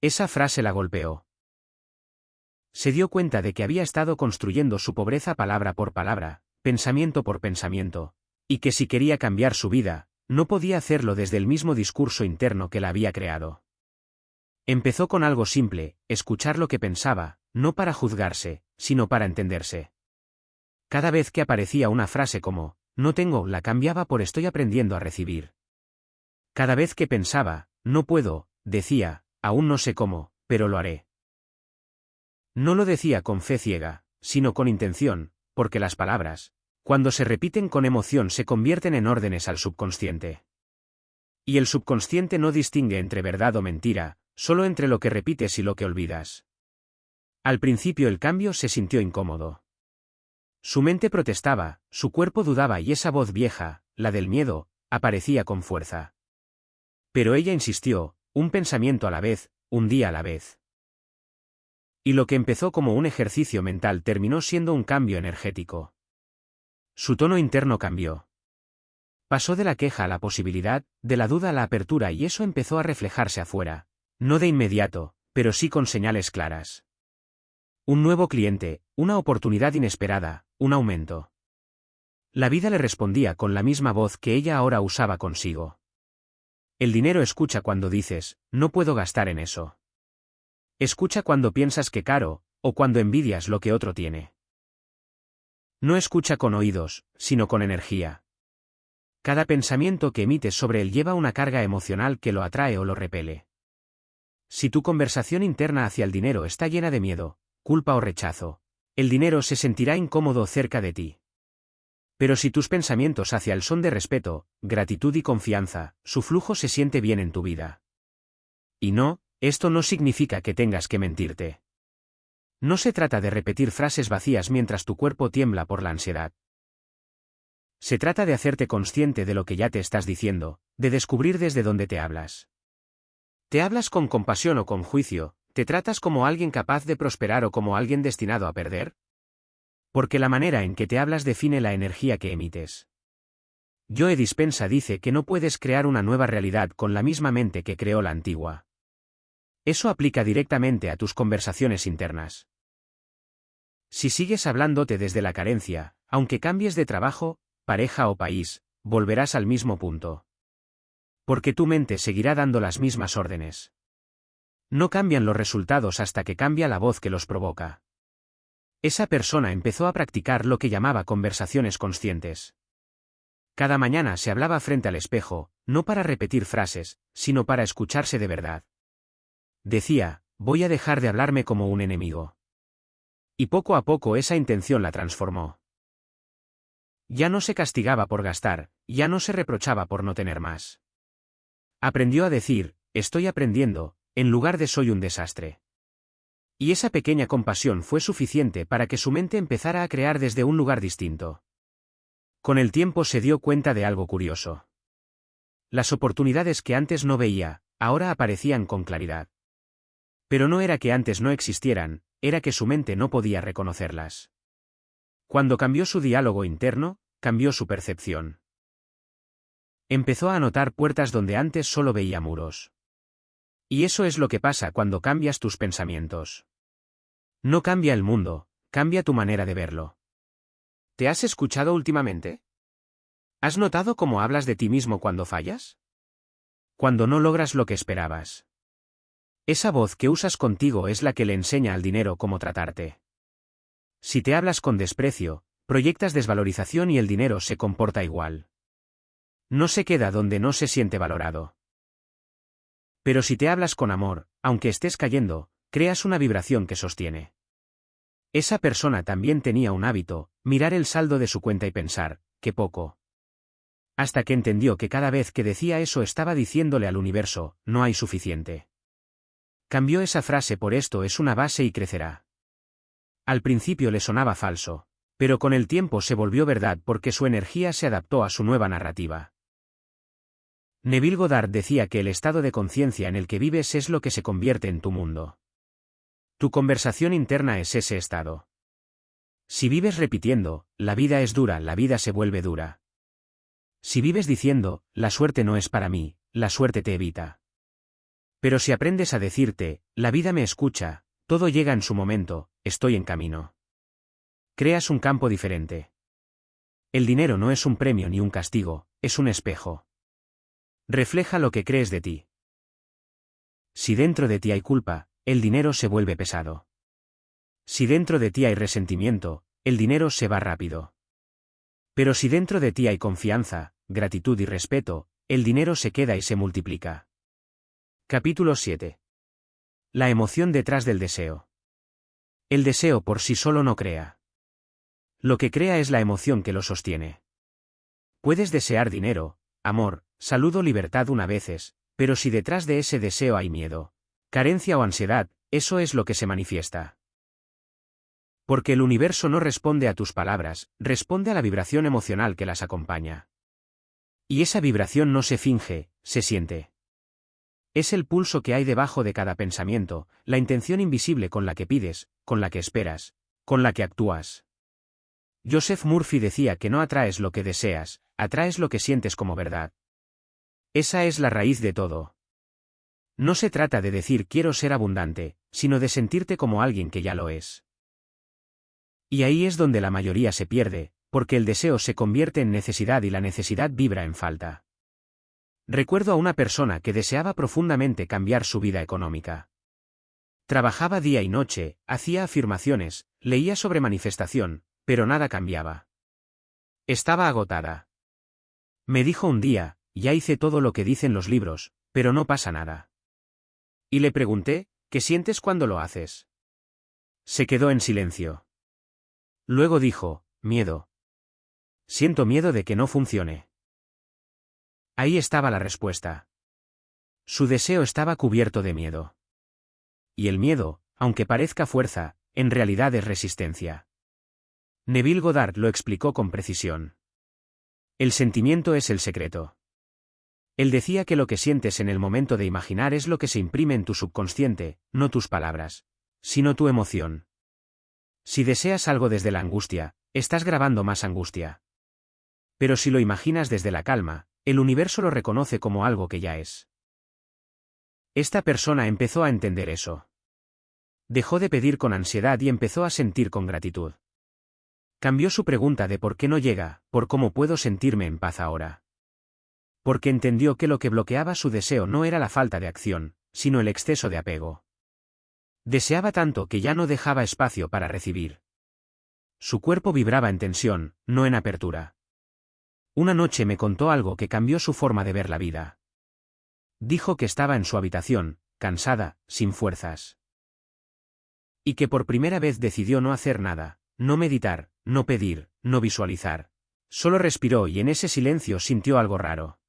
Esa frase la golpeó. Se dio cuenta de que había estado construyendo su pobreza palabra por palabra, pensamiento por pensamiento, y que si quería cambiar su vida, no podía hacerlo desde el mismo discurso interno que la había creado. Empezó con algo simple, escuchar lo que pensaba, no para juzgarse, sino para entenderse. Cada vez que aparecía una frase como, no tengo, la cambiaba por estoy aprendiendo a recibir. Cada vez que pensaba, no puedo, decía, aún no sé cómo, pero lo haré. No lo decía con fe ciega, sino con intención, porque las palabras, cuando se repiten con emoción se convierten en órdenes al subconsciente. Y el subconsciente no distingue entre verdad o mentira, solo entre lo que repites y lo que olvidas. Al principio el cambio se sintió incómodo. Su mente protestaba, su cuerpo dudaba y esa voz vieja, la del miedo, aparecía con fuerza. Pero ella insistió, un pensamiento a la vez, un día a la vez. Y lo que empezó como un ejercicio mental terminó siendo un cambio energético. Su tono interno cambió. Pasó de la queja a la posibilidad, de la duda a la apertura y eso empezó a reflejarse afuera, no de inmediato, pero sí con señales claras. Un nuevo cliente, una oportunidad inesperada, un aumento. La vida le respondía con la misma voz que ella ahora usaba consigo. El dinero escucha cuando dices, no puedo gastar en eso. Escucha cuando piensas que caro, o cuando envidias lo que otro tiene. No escucha con oídos, sino con energía. Cada pensamiento que emites sobre él lleva una carga emocional que lo atrae o lo repele. Si tu conversación interna hacia el dinero está llena de miedo, culpa o rechazo, el dinero se sentirá incómodo cerca de ti. Pero si tus pensamientos hacia él son de respeto, gratitud y confianza, su flujo se siente bien en tu vida. Y no, esto no significa que tengas que mentirte. No se trata de repetir frases vacías mientras tu cuerpo tiembla por la ansiedad. Se trata de hacerte consciente de lo que ya te estás diciendo, de descubrir desde dónde te hablas. ¿Te hablas con compasión o con juicio? ¿Te tratas como alguien capaz de prosperar o como alguien destinado a perder? Porque la manera en que te hablas define la energía que emites. Joe Dispenza dice que no puedes crear una nueva realidad con la misma mente que creó la antigua. Eso aplica directamente a tus conversaciones internas. Si sigues hablándote desde la carencia, aunque cambies de trabajo, pareja o país, volverás al mismo punto. Porque tu mente seguirá dando las mismas órdenes. No cambian los resultados hasta que cambia la voz que los provoca. Esa persona empezó a practicar lo que llamaba conversaciones conscientes. Cada mañana se hablaba frente al espejo, no para repetir frases, sino para escucharse de verdad. Decía, voy a dejar de hablarme como un enemigo. Y poco a poco esa intención la transformó. Ya no se castigaba por gastar, ya no se reprochaba por no tener más. Aprendió a decir, estoy aprendiendo, en lugar de soy un desastre. Y esa pequeña compasión fue suficiente para que su mente empezara a crear desde un lugar distinto. Con el tiempo se dio cuenta de algo curioso. Las oportunidades que antes no veía, ahora aparecían con claridad. Pero no era que antes no existieran, era que su mente no podía reconocerlas. Cuando cambió su diálogo interno, cambió su percepción. Empezó a notar puertas donde antes solo veía muros. Y eso es lo que pasa cuando cambias tus pensamientos. No cambia el mundo, cambia tu manera de verlo. ¿Te has escuchado últimamente? ¿Has notado cómo hablas de ti mismo cuando fallas? Cuando no logras lo que esperabas. Esa voz que usas contigo es la que le enseña al dinero cómo tratarte. Si te hablas con desprecio, proyectas desvalorización y el dinero se comporta igual. No se queda donde no se siente valorado. Pero si te hablas con amor, aunque estés cayendo, creas una vibración que sostiene. Esa persona también tenía un hábito, mirar el saldo de su cuenta y pensar, qué poco. Hasta que entendió que cada vez que decía eso estaba diciéndole al universo, no hay suficiente. Cambió esa frase por esto es una base y crecerá. Al principio le sonaba falso, pero con el tiempo se volvió verdad porque su energía se adaptó a su nueva narrativa. Neville Goddard decía que el estado de conciencia en el que vives es lo que se convierte en tu mundo. Tu conversación interna es ese estado. Si vives repitiendo, la vida es dura, la vida se vuelve dura. Si vives diciendo, la suerte no es para mí, la suerte te evita. Pero si aprendes a decirte, la vida me escucha, todo llega en su momento, estoy en camino. Creas un campo diferente. El dinero no es un premio ni un castigo, es un espejo. Refleja lo que crees de ti. Si dentro de ti hay culpa, el dinero se vuelve pesado. Si dentro de ti hay resentimiento, el dinero se va rápido. Pero si dentro de ti hay confianza, gratitud y respeto, el dinero se queda y se multiplica. Capítulo 7. La emoción detrás del deseo. El deseo por sí solo no crea. Lo que crea es la emoción que lo sostiene. Puedes desear dinero, amor, salud o libertad una veces, pero si detrás de ese deseo hay miedo, carencia o ansiedad, eso es lo que se manifiesta. Porque el universo no responde a tus palabras, responde a la vibración emocional que las acompaña. Y esa vibración no se finge, se siente. Es el pulso que hay debajo de cada pensamiento, la intención invisible con la que pides, con la que esperas, con la que actúas. Joseph Murphy decía que no atraes lo que deseas, atraes lo que sientes como verdad. Esa es la raíz de todo. No se trata de decir quiero ser abundante, sino de sentirte como alguien que ya lo es. Y ahí es donde la mayoría se pierde, porque el deseo se convierte en necesidad y la necesidad vibra en falta. Recuerdo a una persona que deseaba profundamente cambiar su vida económica. Trabajaba día y noche, hacía afirmaciones, leía sobre manifestación, pero nada cambiaba. Estaba agotada. Me dijo un día, ya hice todo lo que dicen los libros, pero no pasa nada. Y le pregunté, ¿qué sientes cuando lo haces? Se quedó en silencio. Luego dijo, miedo. Siento miedo de que no funcione. Ahí estaba la respuesta. Su deseo estaba cubierto de miedo. Y el miedo, aunque parezca fuerza, en realidad es resistencia. Neville Goddard lo explicó con precisión. El sentimiento es el secreto. Él decía que lo que sientes en el momento de imaginar es lo que se imprime en tu subconsciente, no tus palabras, sino tu emoción. Si deseas algo desde la angustia, estás grabando más angustia. Pero si lo imaginas desde la calma, el universo lo reconoce como algo que ya es. Esta persona empezó a entender eso. Dejó de pedir con ansiedad y empezó a sentir con gratitud. Cambió su pregunta de por qué no llega, por cómo puedo sentirme en paz ahora. Porque entendió que lo que bloqueaba su deseo no era la falta de acción, sino el exceso de apego. Deseaba tanto que ya no dejaba espacio para recibir. Su cuerpo vibraba en tensión, no en apertura. Una noche me contó algo que cambió su forma de ver la vida. Dijo que estaba en su habitación, cansada, sin fuerzas. Y que por primera vez decidió no hacer nada, no meditar, no pedir, no visualizar. Solo respiró y en ese silencio sintió algo raro.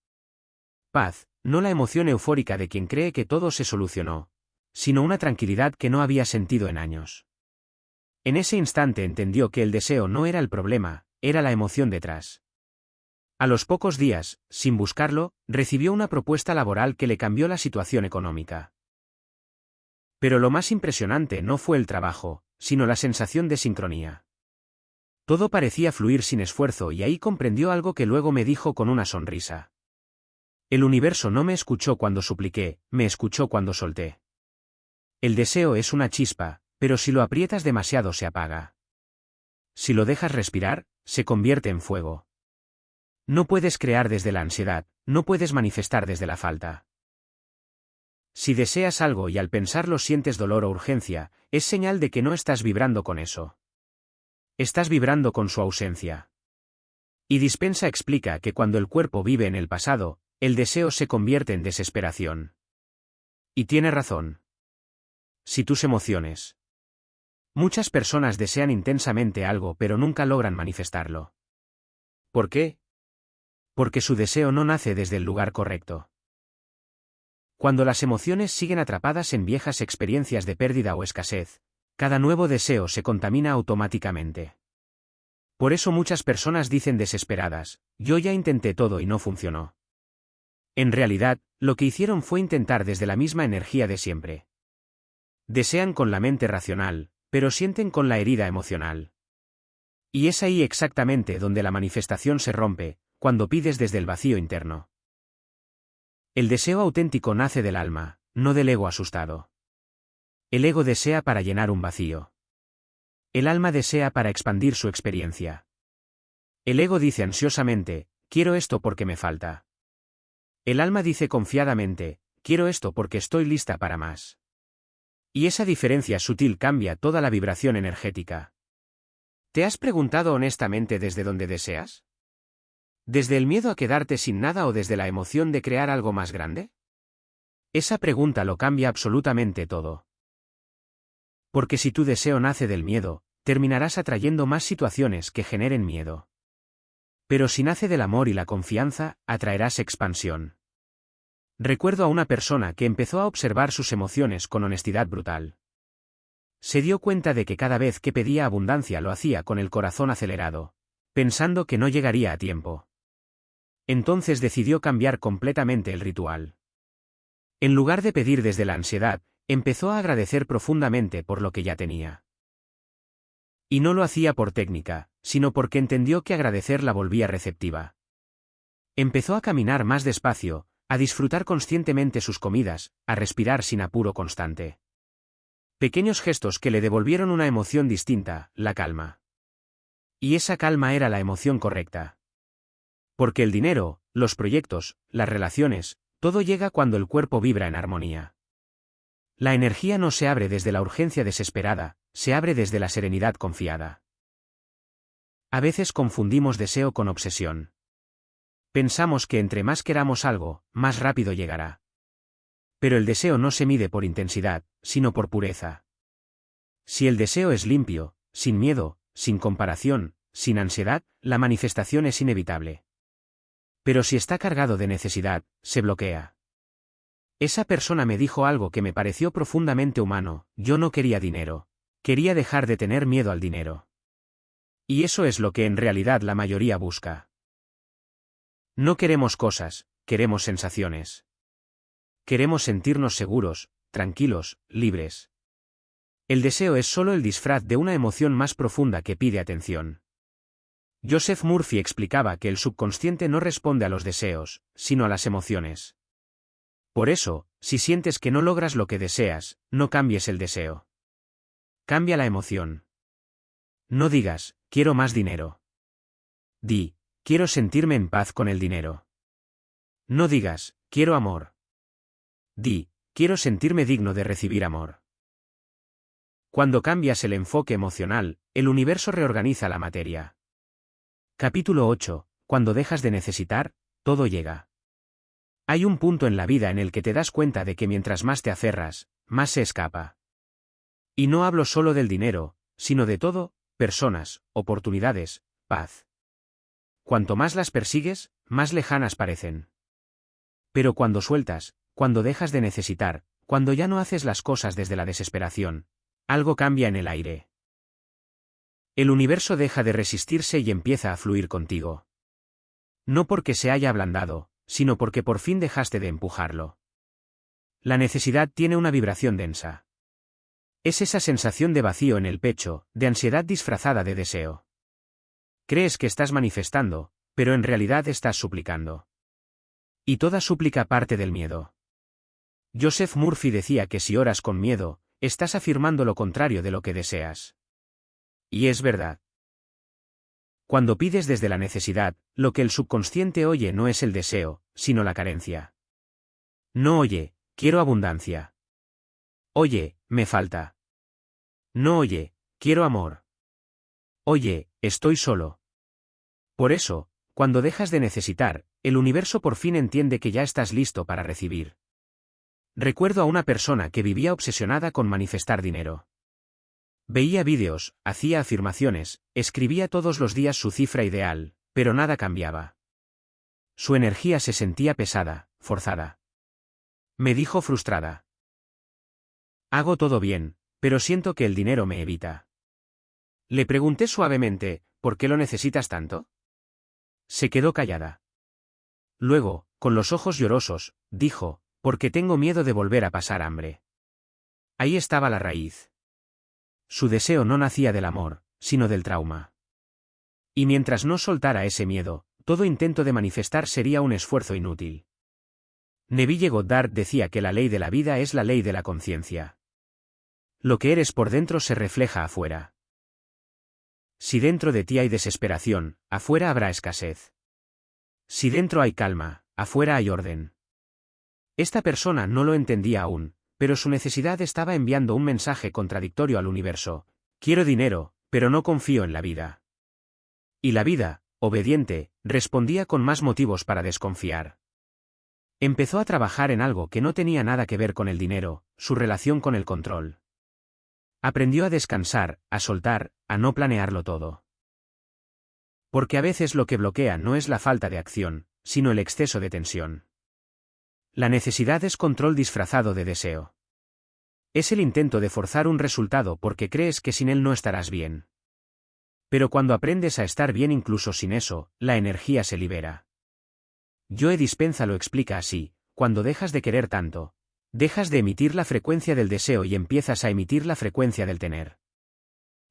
Paz, no la emoción eufórica de quien cree que todo se solucionó, sino una tranquilidad que no había sentido en años. En ese instante entendió que el deseo no era el problema, era la emoción detrás. A los pocos días, sin buscarlo, recibió una propuesta laboral que le cambió la situación económica. Pero lo más impresionante no fue el trabajo, sino la sensación de sincronía. Todo parecía fluir sin esfuerzo y ahí comprendió algo que luego me dijo con una sonrisa. El universo no me escuchó cuando supliqué, me escuchó cuando solté. El deseo es una chispa, pero si lo aprietas demasiado se apaga. Si lo dejas respirar, se convierte en fuego. No puedes crear desde la ansiedad, no puedes manifestar desde la falta. Si deseas algo y al pensarlo sientes dolor o urgencia, es señal de que no estás vibrando con eso. Estás vibrando con su ausencia. Y Dispensa explica que cuando el cuerpo vive en el pasado, el deseo se convierte en desesperación. Y tiene razón. Si tus emociones. Muchas personas desean intensamente algo pero nunca logran manifestarlo. ¿Por qué? Porque su deseo no nace desde el lugar correcto. Cuando las emociones siguen atrapadas en viejas experiencias de pérdida o escasez, cada nuevo deseo se contamina automáticamente. Por eso muchas personas dicen desesperadas, yo ya intenté todo y no funcionó. En realidad, lo que hicieron fue intentar desde la misma energía de siempre. Desean con la mente racional, pero sienten con la herida emocional. Y es ahí exactamente donde la manifestación se rompe, cuando pides desde el vacío interno. El deseo auténtico nace del alma, no del ego asustado. El ego desea para llenar un vacío. El alma desea para expandir su experiencia. El ego dice ansiosamente, quiero esto porque me falta. El alma dice confiadamente, quiero esto porque estoy lista para más. Y esa diferencia sutil cambia toda la vibración energética. ¿Te has preguntado honestamente desde dónde deseas? ¿Desde el miedo a quedarte sin nada o desde la emoción de crear algo más grande? Esa pregunta lo cambia absolutamente todo. Porque si tu deseo nace del miedo, terminarás atrayendo más situaciones que generen miedo. Pero si nace del amor y la confianza, atraerás expansión. Recuerdo a una persona que empezó a observar sus emociones con honestidad brutal. Se dio cuenta de que cada vez que pedía abundancia lo hacía con el corazón acelerado, pensando que no llegaría a tiempo. Entonces decidió cambiar completamente el ritual. En lugar de pedir desde la ansiedad, empezó a agradecer profundamente por lo que ya tenía. Y no lo hacía por técnica, sino porque entendió que agradecer la volvía receptiva. Empezó a caminar más despacio, a disfrutar conscientemente sus comidas, a respirar sin apuro constante. Pequeños gestos que le devolvieron una emoción distinta, la calma. Y esa calma era la emoción correcta. Porque el dinero, los proyectos, las relaciones, todo llega cuando el cuerpo vibra en armonía. La energía no se abre desde la urgencia desesperada, se abre desde la serenidad confiada. A veces confundimos deseo con obsesión. Pensamos que entre más queramos algo, más rápido llegará. Pero el deseo no se mide por intensidad, sino por pureza. Si el deseo es limpio, sin miedo, sin comparación, sin ansiedad, la manifestación es inevitable. Pero si está cargado de necesidad, se bloquea. Esa persona me dijo algo que me pareció profundamente humano, yo no quería dinero. Quería dejar de tener miedo al dinero. Y eso es lo que en realidad la mayoría busca. No queremos cosas, queremos sensaciones. Queremos sentirnos seguros, tranquilos, libres. El deseo es solo el disfraz de una emoción más profunda que pide atención. Joseph Murphy explicaba que el subconsciente no responde a los deseos, sino a las emociones. Por eso, si sientes que no logras lo que deseas, no cambies el deseo. Cambia la emoción. No digas, quiero más dinero. Di, quiero sentirme en paz con el dinero. No digas, quiero amor. Di, quiero sentirme digno de recibir amor. Cuando cambias el enfoque emocional, el universo reorganiza la materia. Capítulo 8. Cuando dejas de necesitar, todo llega. Hay un punto en la vida en el que te das cuenta de que mientras más te aferras, más se escapa. Y no hablo solo del dinero, sino de todo, personas, oportunidades, paz. Cuanto más las persigues, más lejanas parecen. Pero cuando sueltas, cuando dejas de necesitar, cuando ya no haces las cosas desde la desesperación, algo cambia en el aire. El universo deja de resistirse y empieza a fluir contigo. No porque se haya ablandado, sino porque por fin dejaste de empujarlo. La necesidad tiene una vibración densa. Es esa sensación de vacío en el pecho, de ansiedad disfrazada de deseo. Crees que estás manifestando, pero en realidad estás suplicando. Y toda súplica parte del miedo. Joseph Murphy decía que si oras con miedo, estás afirmando lo contrario de lo que deseas. Y es verdad. Cuando pides desde la necesidad, lo que el subconsciente oye no es el deseo, sino la carencia. No oye, quiero abundancia. Oye, me falta. No oye, quiero amor. Oye, estoy solo. Por eso, cuando dejas de necesitar, el universo por fin entiende que ya estás listo para recibir. Recuerdo a una persona que vivía obsesionada con manifestar dinero. Veía vídeos, hacía afirmaciones, escribía todos los días su cifra ideal, pero nada cambiaba. Su energía se sentía pesada, forzada. Me dijo frustrada. Hago todo bien, pero siento que el dinero me evita. Le pregunté suavemente, ¿por qué lo necesitas tanto? Se quedó callada. Luego, con los ojos llorosos, dijo, porque tengo miedo de volver a pasar hambre. Ahí estaba la raíz. Su deseo no nacía del amor, sino del trauma. Y mientras no soltara ese miedo, todo intento de manifestar sería un esfuerzo inútil. Neville Goddard decía que la ley de la vida es la ley de la conciencia. Lo que eres por dentro se refleja afuera. Si dentro de ti hay desesperación, afuera habrá escasez. Si dentro hay calma, afuera hay orden. Esta persona no lo entendía aún, pero su necesidad estaba enviando un mensaje contradictorio al universo. Quiero dinero, pero no confío en la vida. Y la vida, obediente, respondía con más motivos para desconfiar. Empezó a trabajar en algo que no tenía nada que ver con el dinero, su relación con el control. Aprendió a descansar, a soltar, a no planearlo todo. Porque a veces lo que bloquea no es la falta de acción, sino el exceso de tensión. La necesidad es control disfrazado de deseo. Es el intento de forzar un resultado porque crees que sin él no estarás bien. Pero cuando aprendes a estar bien incluso sin eso, la energía se libera. Joe Dispenza lo explica así: cuando dejas de querer tanto, dejas de emitir la frecuencia del deseo y empiezas a emitir la frecuencia del tener.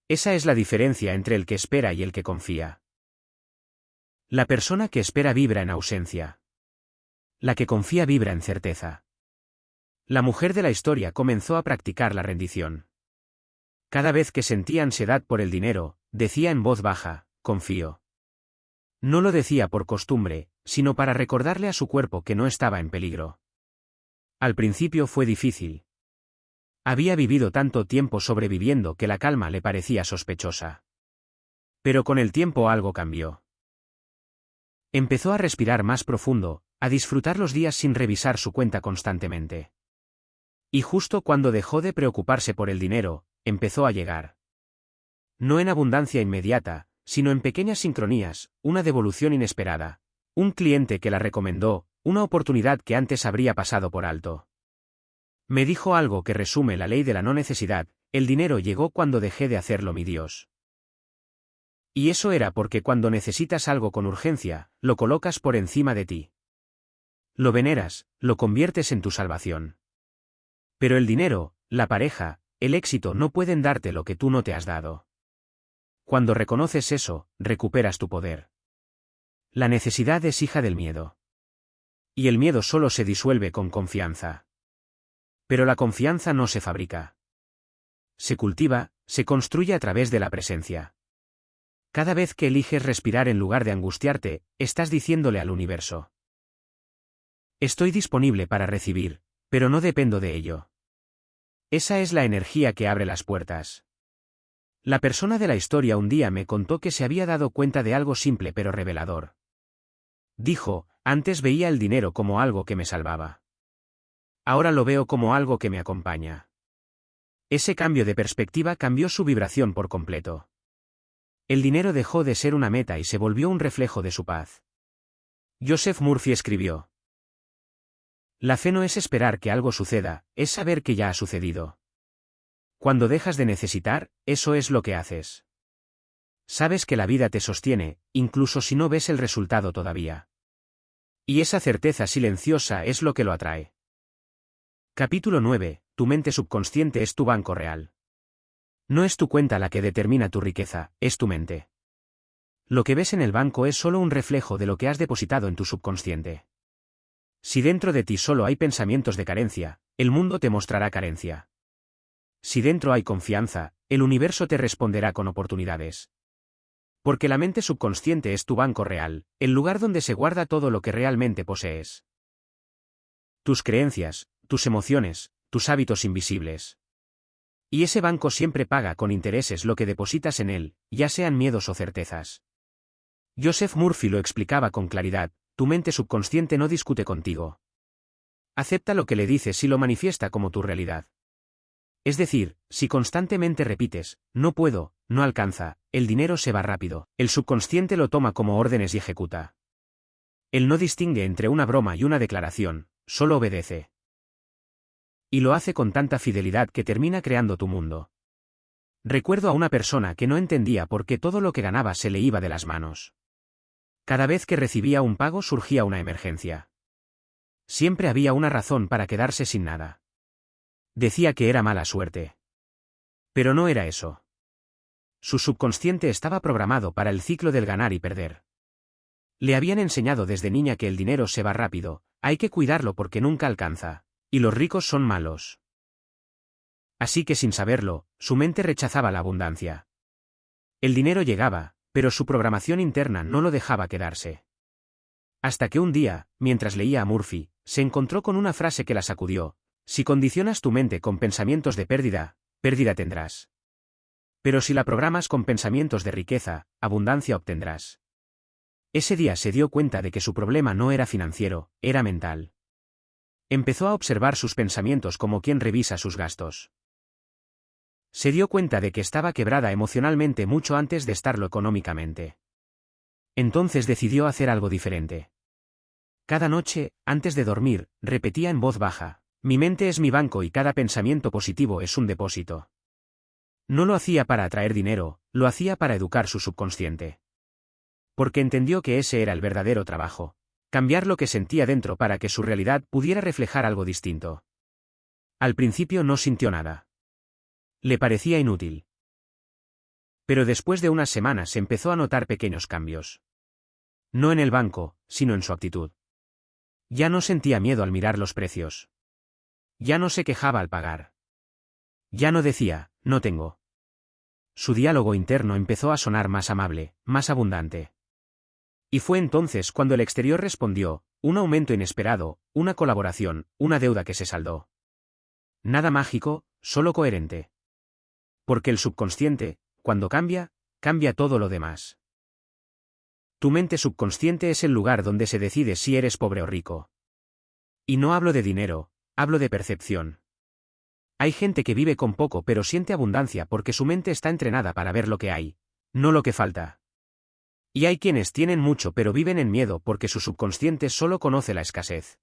Esa es la diferencia entre el que espera y el que confía. La persona que espera vibra en ausencia. La que confía vibra en certeza. La mujer de la historia comenzó a practicar la rendición. Cada vez que sentía ansiedad por el dinero, decía en voz baja, confío. No lo decía por costumbre, sino para recordarle a su cuerpo que no estaba en peligro. Al principio fue difícil. Había vivido tanto tiempo sobreviviendo que la calma le parecía sospechosa. Pero con el tiempo algo cambió. Empezó a respirar más profundo, a disfrutar los días sin revisar su cuenta constantemente. Y justo cuando dejó de preocuparse por el dinero, empezó a llegar. No en abundancia inmediata, sino en pequeñas sincronías, una devolución inesperada, un cliente que la recomendó, una oportunidad que antes habría pasado por alto. Me dijo algo que resume la ley de la no necesidad: el dinero llegó cuando dejé de hacerlo mi Dios. Y eso era porque cuando necesitas algo con urgencia, lo colocas por encima de ti. Lo veneras, lo conviertes en tu salvación. Pero el dinero, la pareja, el éxito no pueden darte lo que tú no te has dado. Cuando reconoces eso, recuperas tu poder. La necesidad es hija del miedo. Y el miedo solo se disuelve con confianza. Pero la confianza no se fabrica. Se cultiva, se construye a través de la presencia. Cada vez que eliges respirar en lugar de angustiarte, estás diciéndole al universo: estoy disponible para recibir, pero no dependo de ello. Esa es la energía que abre las puertas. La persona de la historia un día me contó que se había dado cuenta de algo simple pero revelador. Dijo: antes veía el dinero como algo que me salvaba. Ahora lo veo como algo que me acompaña. Ese cambio de perspectiva cambió su vibración por completo. El dinero dejó de ser una meta y se volvió un reflejo de su paz. Joseph Murphy escribió: la fe no es esperar que algo suceda, es saber que ya ha sucedido. Cuando dejas de necesitar, eso es lo que haces. Sabes que la vida te sostiene, incluso si no ves el resultado todavía. Y esa certeza silenciosa es lo que lo atrae. Capítulo 9. Tu mente subconsciente es tu banco real. No es tu cuenta la que determina tu riqueza, es tu mente. Lo que ves en el banco es solo un reflejo de lo que has depositado en tu subconsciente. Si dentro de ti solo hay pensamientos de carencia, el mundo te mostrará carencia. Si dentro hay confianza, el universo te responderá con oportunidades. Porque la mente subconsciente es tu banco real, el lugar donde se guarda todo lo que realmente posees. Tus creencias, tus emociones, tus hábitos invisibles. Y ese banco siempre paga con intereses lo que depositas en él, ya sean miedos o certezas. Joseph Murphy lo explicaba con claridad: tu mente subconsciente no discute contigo. Acepta lo que le dices y lo manifiesta como tu realidad. Es decir, si constantemente repites, no puedo, no alcanza, el dinero se va rápido, el subconsciente lo toma como órdenes y ejecuta. Él no distingue entre una broma y una declaración, solo obedece. Y lo hace con tanta fidelidad que termina creando tu mundo. Recuerdo a una persona que no entendía por qué todo lo que ganaba se le iba de las manos. Cada vez que recibía un pago surgía una emergencia. Siempre había una razón para quedarse sin nada. Decía que era mala suerte. Pero no era eso. Su subconsciente estaba programado para el ciclo del ganar y perder. Le habían enseñado desde niña que el dinero se va rápido, hay que cuidarlo porque nunca alcanza, y los ricos son malos. Así que sin saberlo, su mente rechazaba la abundancia. El dinero llegaba, pero su programación interna no lo dejaba quedarse. Hasta que un día, mientras leía a Murphy, se encontró con una frase que la sacudió: si condicionas tu mente con pensamientos de pérdida, pérdida tendrás. Pero si la programas con pensamientos de riqueza, abundancia obtendrás. Ese día se dio cuenta de que su problema no era financiero, era mental. Empezó a observar sus pensamientos como quien revisa sus gastos. Se dio cuenta de que estaba quebrada emocionalmente mucho antes de estarlo económicamente. Entonces decidió hacer algo diferente. Cada noche, antes de dormir, repetía en voz baja: mi mente es mi banco y cada pensamiento positivo es un depósito. No lo hacía para atraer dinero, lo hacía para educar su subconsciente. Porque entendió que ese era el verdadero trabajo: cambiar lo que sentía dentro para que su realidad pudiera reflejar algo distinto. Al principio no sintió nada. Le parecía inútil. Pero después de unas semanas empezó a notar pequeños cambios. No en el banco, sino en su actitud. Ya no sentía miedo al mirar los precios. Ya no se quejaba al pagar. Ya no decía, no tengo. Su diálogo interno empezó a sonar más amable, más abundante. Y fue entonces cuando el exterior respondió: un aumento inesperado, una colaboración, una deuda que se saldó. Nada mágico, solo coherente. Porque el subconsciente, cuando cambia, cambia todo lo demás. Tu mente subconsciente es el lugar donde se decide si eres pobre o rico. Y no hablo de dinero, hablo de percepción. Hay gente que vive con poco pero siente abundancia porque su mente está entrenada para ver lo que hay, no lo que falta. Y hay quienes tienen mucho pero viven en miedo porque su subconsciente solo conoce la escasez.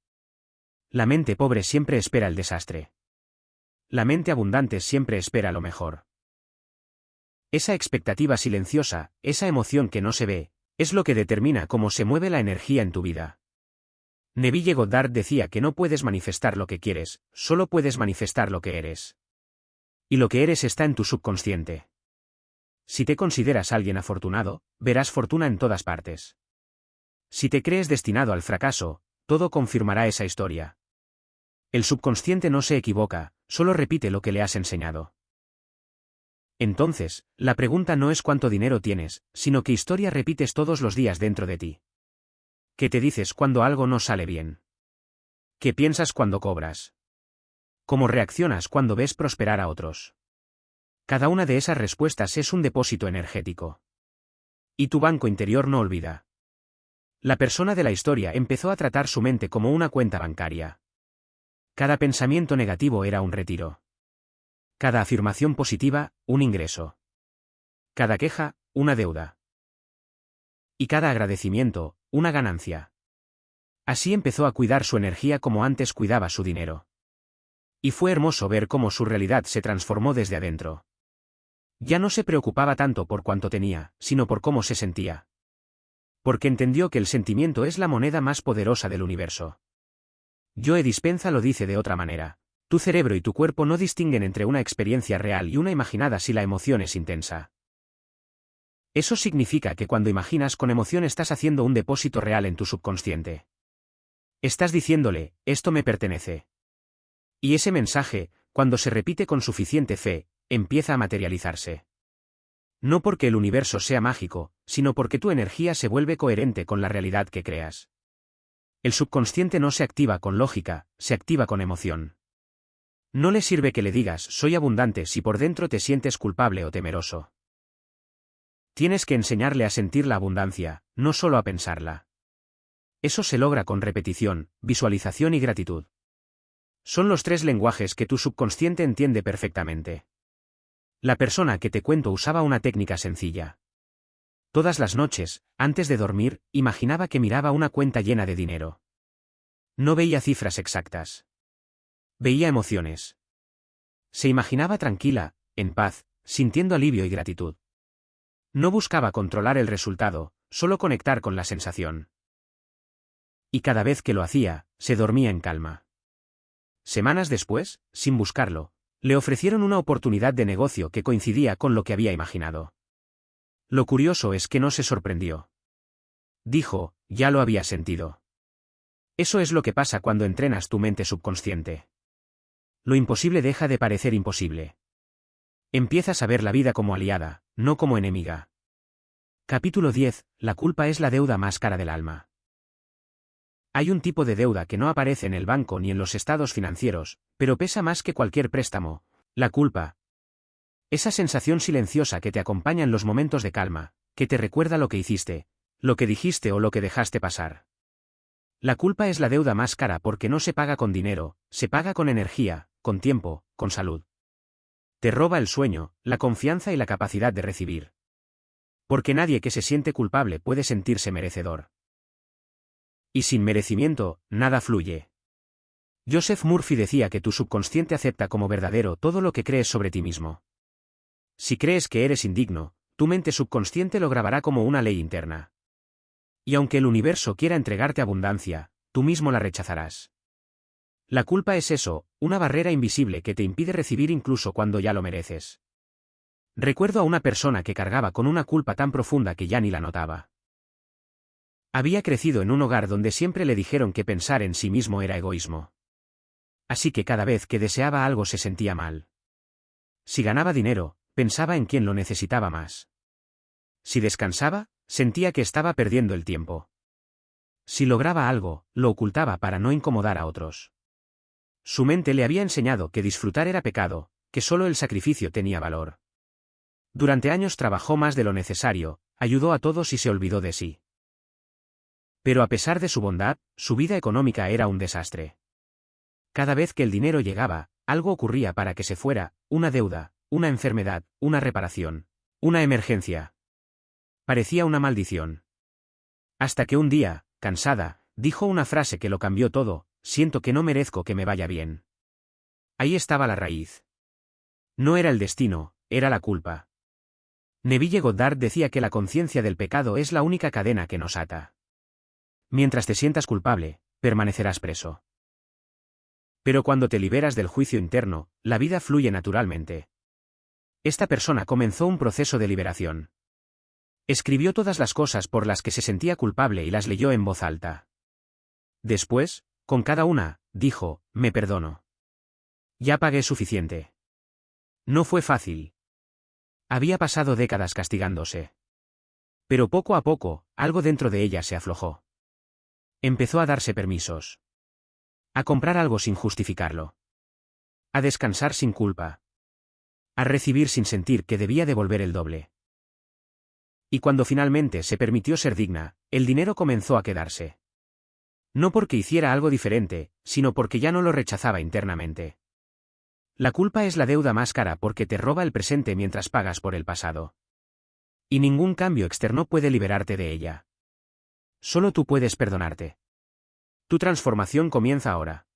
La mente pobre siempre espera el desastre. La mente abundante siempre espera lo mejor. Esa expectativa silenciosa, esa emoción que no se ve, es lo que determina cómo se mueve la energía en tu vida. Neville Goddard decía que no puedes manifestar lo que quieres, solo puedes manifestar lo que eres. Y lo que eres está en tu subconsciente. Si te consideras alguien afortunado, verás fortuna en todas partes. Si te crees destinado al fracaso, todo confirmará esa historia. El subconsciente no se equivoca, solo repite lo que le has enseñado. Entonces, la pregunta no es cuánto dinero tienes, sino qué historia repites todos los días dentro de ti. ¿Qué te dices cuando algo no sale bien? ¿Qué piensas cuando cobras? ¿Cómo reaccionas cuando ves prosperar a otros? Cada una de esas respuestas es un depósito energético. Y tu banco interior no olvida. La persona de la historia empezó a tratar su mente como una cuenta bancaria. Cada pensamiento negativo era un retiro. Cada afirmación positiva, un ingreso. Cada queja, una deuda. Y cada agradecimiento, una ganancia. Así empezó a cuidar su energía como antes cuidaba su dinero. Y fue hermoso ver cómo su realidad se transformó desde adentro. Ya no se preocupaba tanto por cuánto tenía, sino por cómo se sentía. Porque entendió que el sentimiento es la moneda más poderosa del universo. Joe Dispenza lo dice de otra manera: tu cerebro y tu cuerpo no distinguen entre una experiencia real y una imaginada si la emoción es intensa. Eso significa que cuando imaginas con emoción estás haciendo un depósito real en tu subconsciente. Estás diciéndole, esto me pertenece. Y ese mensaje, Cuando se repite con suficiente fe, empieza a materializarse. No porque el universo sea mágico, sino porque tu energía se vuelve coherente con la realidad que creas. El subconsciente no se activa con lógica, se activa con emoción. No le sirve que le digas soy abundante si por dentro te sientes culpable o temeroso. Tienes que enseñarle a sentir la abundancia, no solo a pensarla. Eso se logra con repetición, visualización y gratitud. Son los 3 lenguajes que tu subconsciente entiende perfectamente. La persona que te cuento usaba una técnica sencilla. Todas las noches, antes de dormir, imaginaba que miraba una cuenta llena de dinero. No veía cifras exactas. Veía emociones. Se imaginaba tranquila, en paz, sintiendo alivio y gratitud. No buscaba controlar el resultado, solo conectar con la sensación. Y cada vez que lo hacía, se dormía en calma. Semanas después, sin buscarlo, le ofrecieron una oportunidad de negocio que coincidía con lo que había imaginado. Lo curioso es que no se sorprendió. Dijo, ya lo había sentido. Eso es lo que pasa cuando entrenas tu mente subconsciente. Lo imposible deja de parecer imposible. Empiezas a ver la vida como aliada, no como enemiga. Capítulo 10. La culpa es la deuda más cara del alma. Hay un tipo de deuda que no aparece en el banco ni en los estados financieros, pero pesa más que cualquier préstamo: la culpa. Esa sensación silenciosa que te acompaña en los momentos de calma, que te recuerda lo que hiciste, lo que dijiste o lo que dejaste pasar. La culpa es la deuda más cara porque no se paga con dinero, se paga con energía, con tiempo, con salud. Te roba el sueño, la confianza y la capacidad de recibir. Porque nadie que se siente culpable puede sentirse merecedor. Y sin merecimiento, nada fluye. Joseph Murphy decía que tu subconsciente acepta como verdadero todo lo que crees sobre ti mismo. Si crees que eres indigno, tu mente subconsciente lo grabará como una ley interna. Y aunque el universo quiera entregarte abundancia, tú mismo la rechazarás. La culpa es eso, una barrera invisible que te impide recibir incluso cuando ya lo mereces. Recuerdo a una persona que cargaba con una culpa tan profunda que ya ni la notaba. Había crecido en un hogar donde siempre le dijeron que pensar en sí mismo era egoísmo. Así que cada vez que deseaba algo se sentía mal. Si ganaba dinero, pensaba en quién lo necesitaba más. Si descansaba, sentía que estaba perdiendo el tiempo. Si lograba algo, lo ocultaba para no incomodar a otros. Su mente le había enseñado que disfrutar era pecado, que solo el sacrificio tenía valor. Durante años trabajó más de lo necesario, ayudó a todos y se olvidó de sí. Pero a pesar de su bondad, su vida económica era un desastre. Cada vez que el dinero llegaba, algo ocurría para que se fuera: una deuda, una enfermedad, una reparación, una emergencia. Parecía una maldición. Hasta que un día, cansada, dijo una frase que lo cambió todo: siento que no merezco que me vaya bien. Ahí estaba la raíz. No era el destino, era la culpa. Neville Goddard decía que la conciencia del pecado es la única cadena que nos ata. Mientras te sientas culpable, permanecerás preso. Pero cuando te liberas del juicio interno, la vida fluye naturalmente. Esta persona comenzó un proceso de liberación. Escribió todas las cosas por las que se sentía culpable y las leyó en voz alta. Después, con cada una, dijo: me perdono. Ya pagué suficiente. No fue fácil. Había pasado décadas castigándose. Pero poco a poco, algo dentro de ella se aflojó. Empezó a darse permisos. A comprar algo sin justificarlo. A descansar sin culpa. A recibir sin sentir que debía devolver el doble. Y cuando finalmente se permitió ser digna, el dinero comenzó a quedarse. No porque hiciera algo diferente, sino porque ya no lo rechazaba internamente. La culpa es la deuda más cara porque te roba el presente mientras pagas por el pasado. Y ningún cambio externo puede liberarte de ella. Solo tú puedes perdonarte. Tu transformación comienza ahora.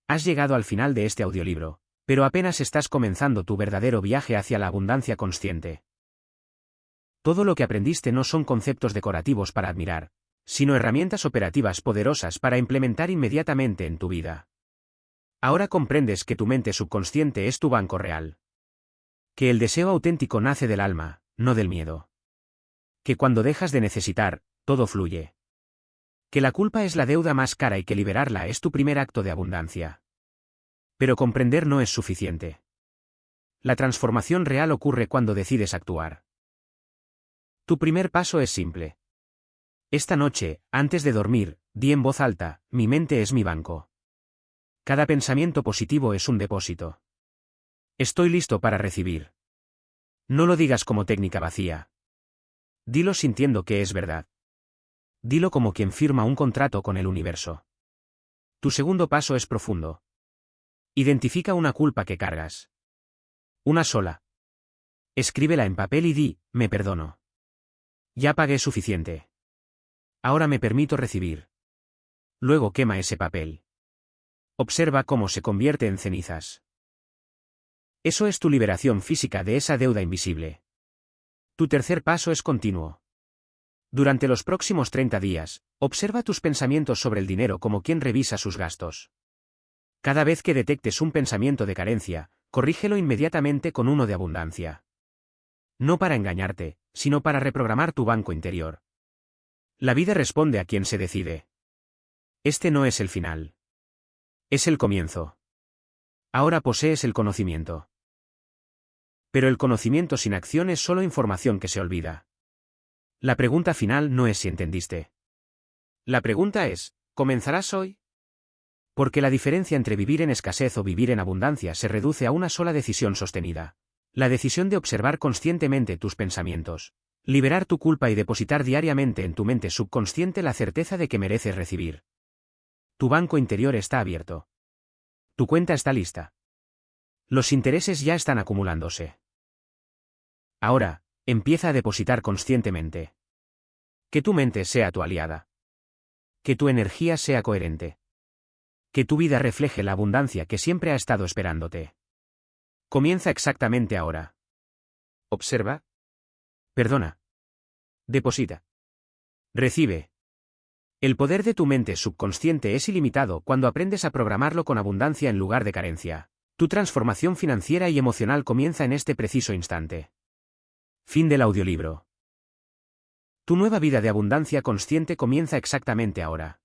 Has llegado al final de este audiolibro, pero apenas estás comenzando tu verdadero viaje hacia la abundancia consciente. Todo lo que aprendiste no son conceptos decorativos para admirar, sino herramientas operativas poderosas para implementar inmediatamente en tu vida. Ahora comprendes que tu mente subconsciente es tu banco real. Que el deseo auténtico nace del alma, no del miedo. Que cuando dejas de necesitar, todo fluye. Que la culpa es la deuda más cara y que liberarla es tu primer acto de abundancia. Pero comprender no es suficiente. La transformación real ocurre cuando decides actuar. Tu primer paso es simple. Esta noche, antes de dormir, di en voz alta, mi mente es mi banco. Cada pensamiento positivo es un depósito. Estoy listo para recibir. No lo digas como técnica vacía. Dilo sintiendo que es verdad. Dilo como quien firma un contrato con el universo. Tu segundo paso es profundo. Identifica una culpa que cargas. Una sola. Escríbela en papel y di, me perdono. Ya pagué suficiente. Ahora me permito recibir. Luego quema ese papel. Observa cómo se convierte en cenizas. Eso es tu liberación física de esa deuda invisible. Tu tercer paso es continuo. Durante los próximos 30 días, observa tus pensamientos sobre el dinero como quien revisa sus gastos. Cada vez que detectes un pensamiento de carencia, corrígelo inmediatamente con uno de abundancia. No para engañarte, sino para reprogramar tu banco interior. La vida responde a quien se decide. Este no es el final. Es el comienzo. Ahora posees el conocimiento. Pero el conocimiento sin acción es solo información que se olvida. La pregunta final no es si entendiste. La pregunta es, ¿comenzarás hoy? Porque la diferencia entre vivir en escasez o vivir en abundancia se reduce a una sola decisión sostenida. La decisión de observar conscientemente tus pensamientos, liberar tu culpa y depositar diariamente en tu mente subconsciente la certeza de que mereces recibir. Tu banco interior está abierto. Tu cuenta está lista. Los intereses ya están acumulándose. Ahora, empieza a depositar conscientemente. Que tu mente sea tu aliada. Que tu energía sea coherente. Que tu vida refleje la abundancia que siempre ha estado esperándote. Comienza exactamente ahora. Observa. Perdona. Deposita. Recibe. El poder de tu mente subconsciente es ilimitado cuando aprendes a programarlo con abundancia en lugar de carencia. Tu transformación financiera y emocional comienza en este preciso instante. Fin del audiolibro. Tu nueva vida de abundancia consciente comienza exactamente ahora.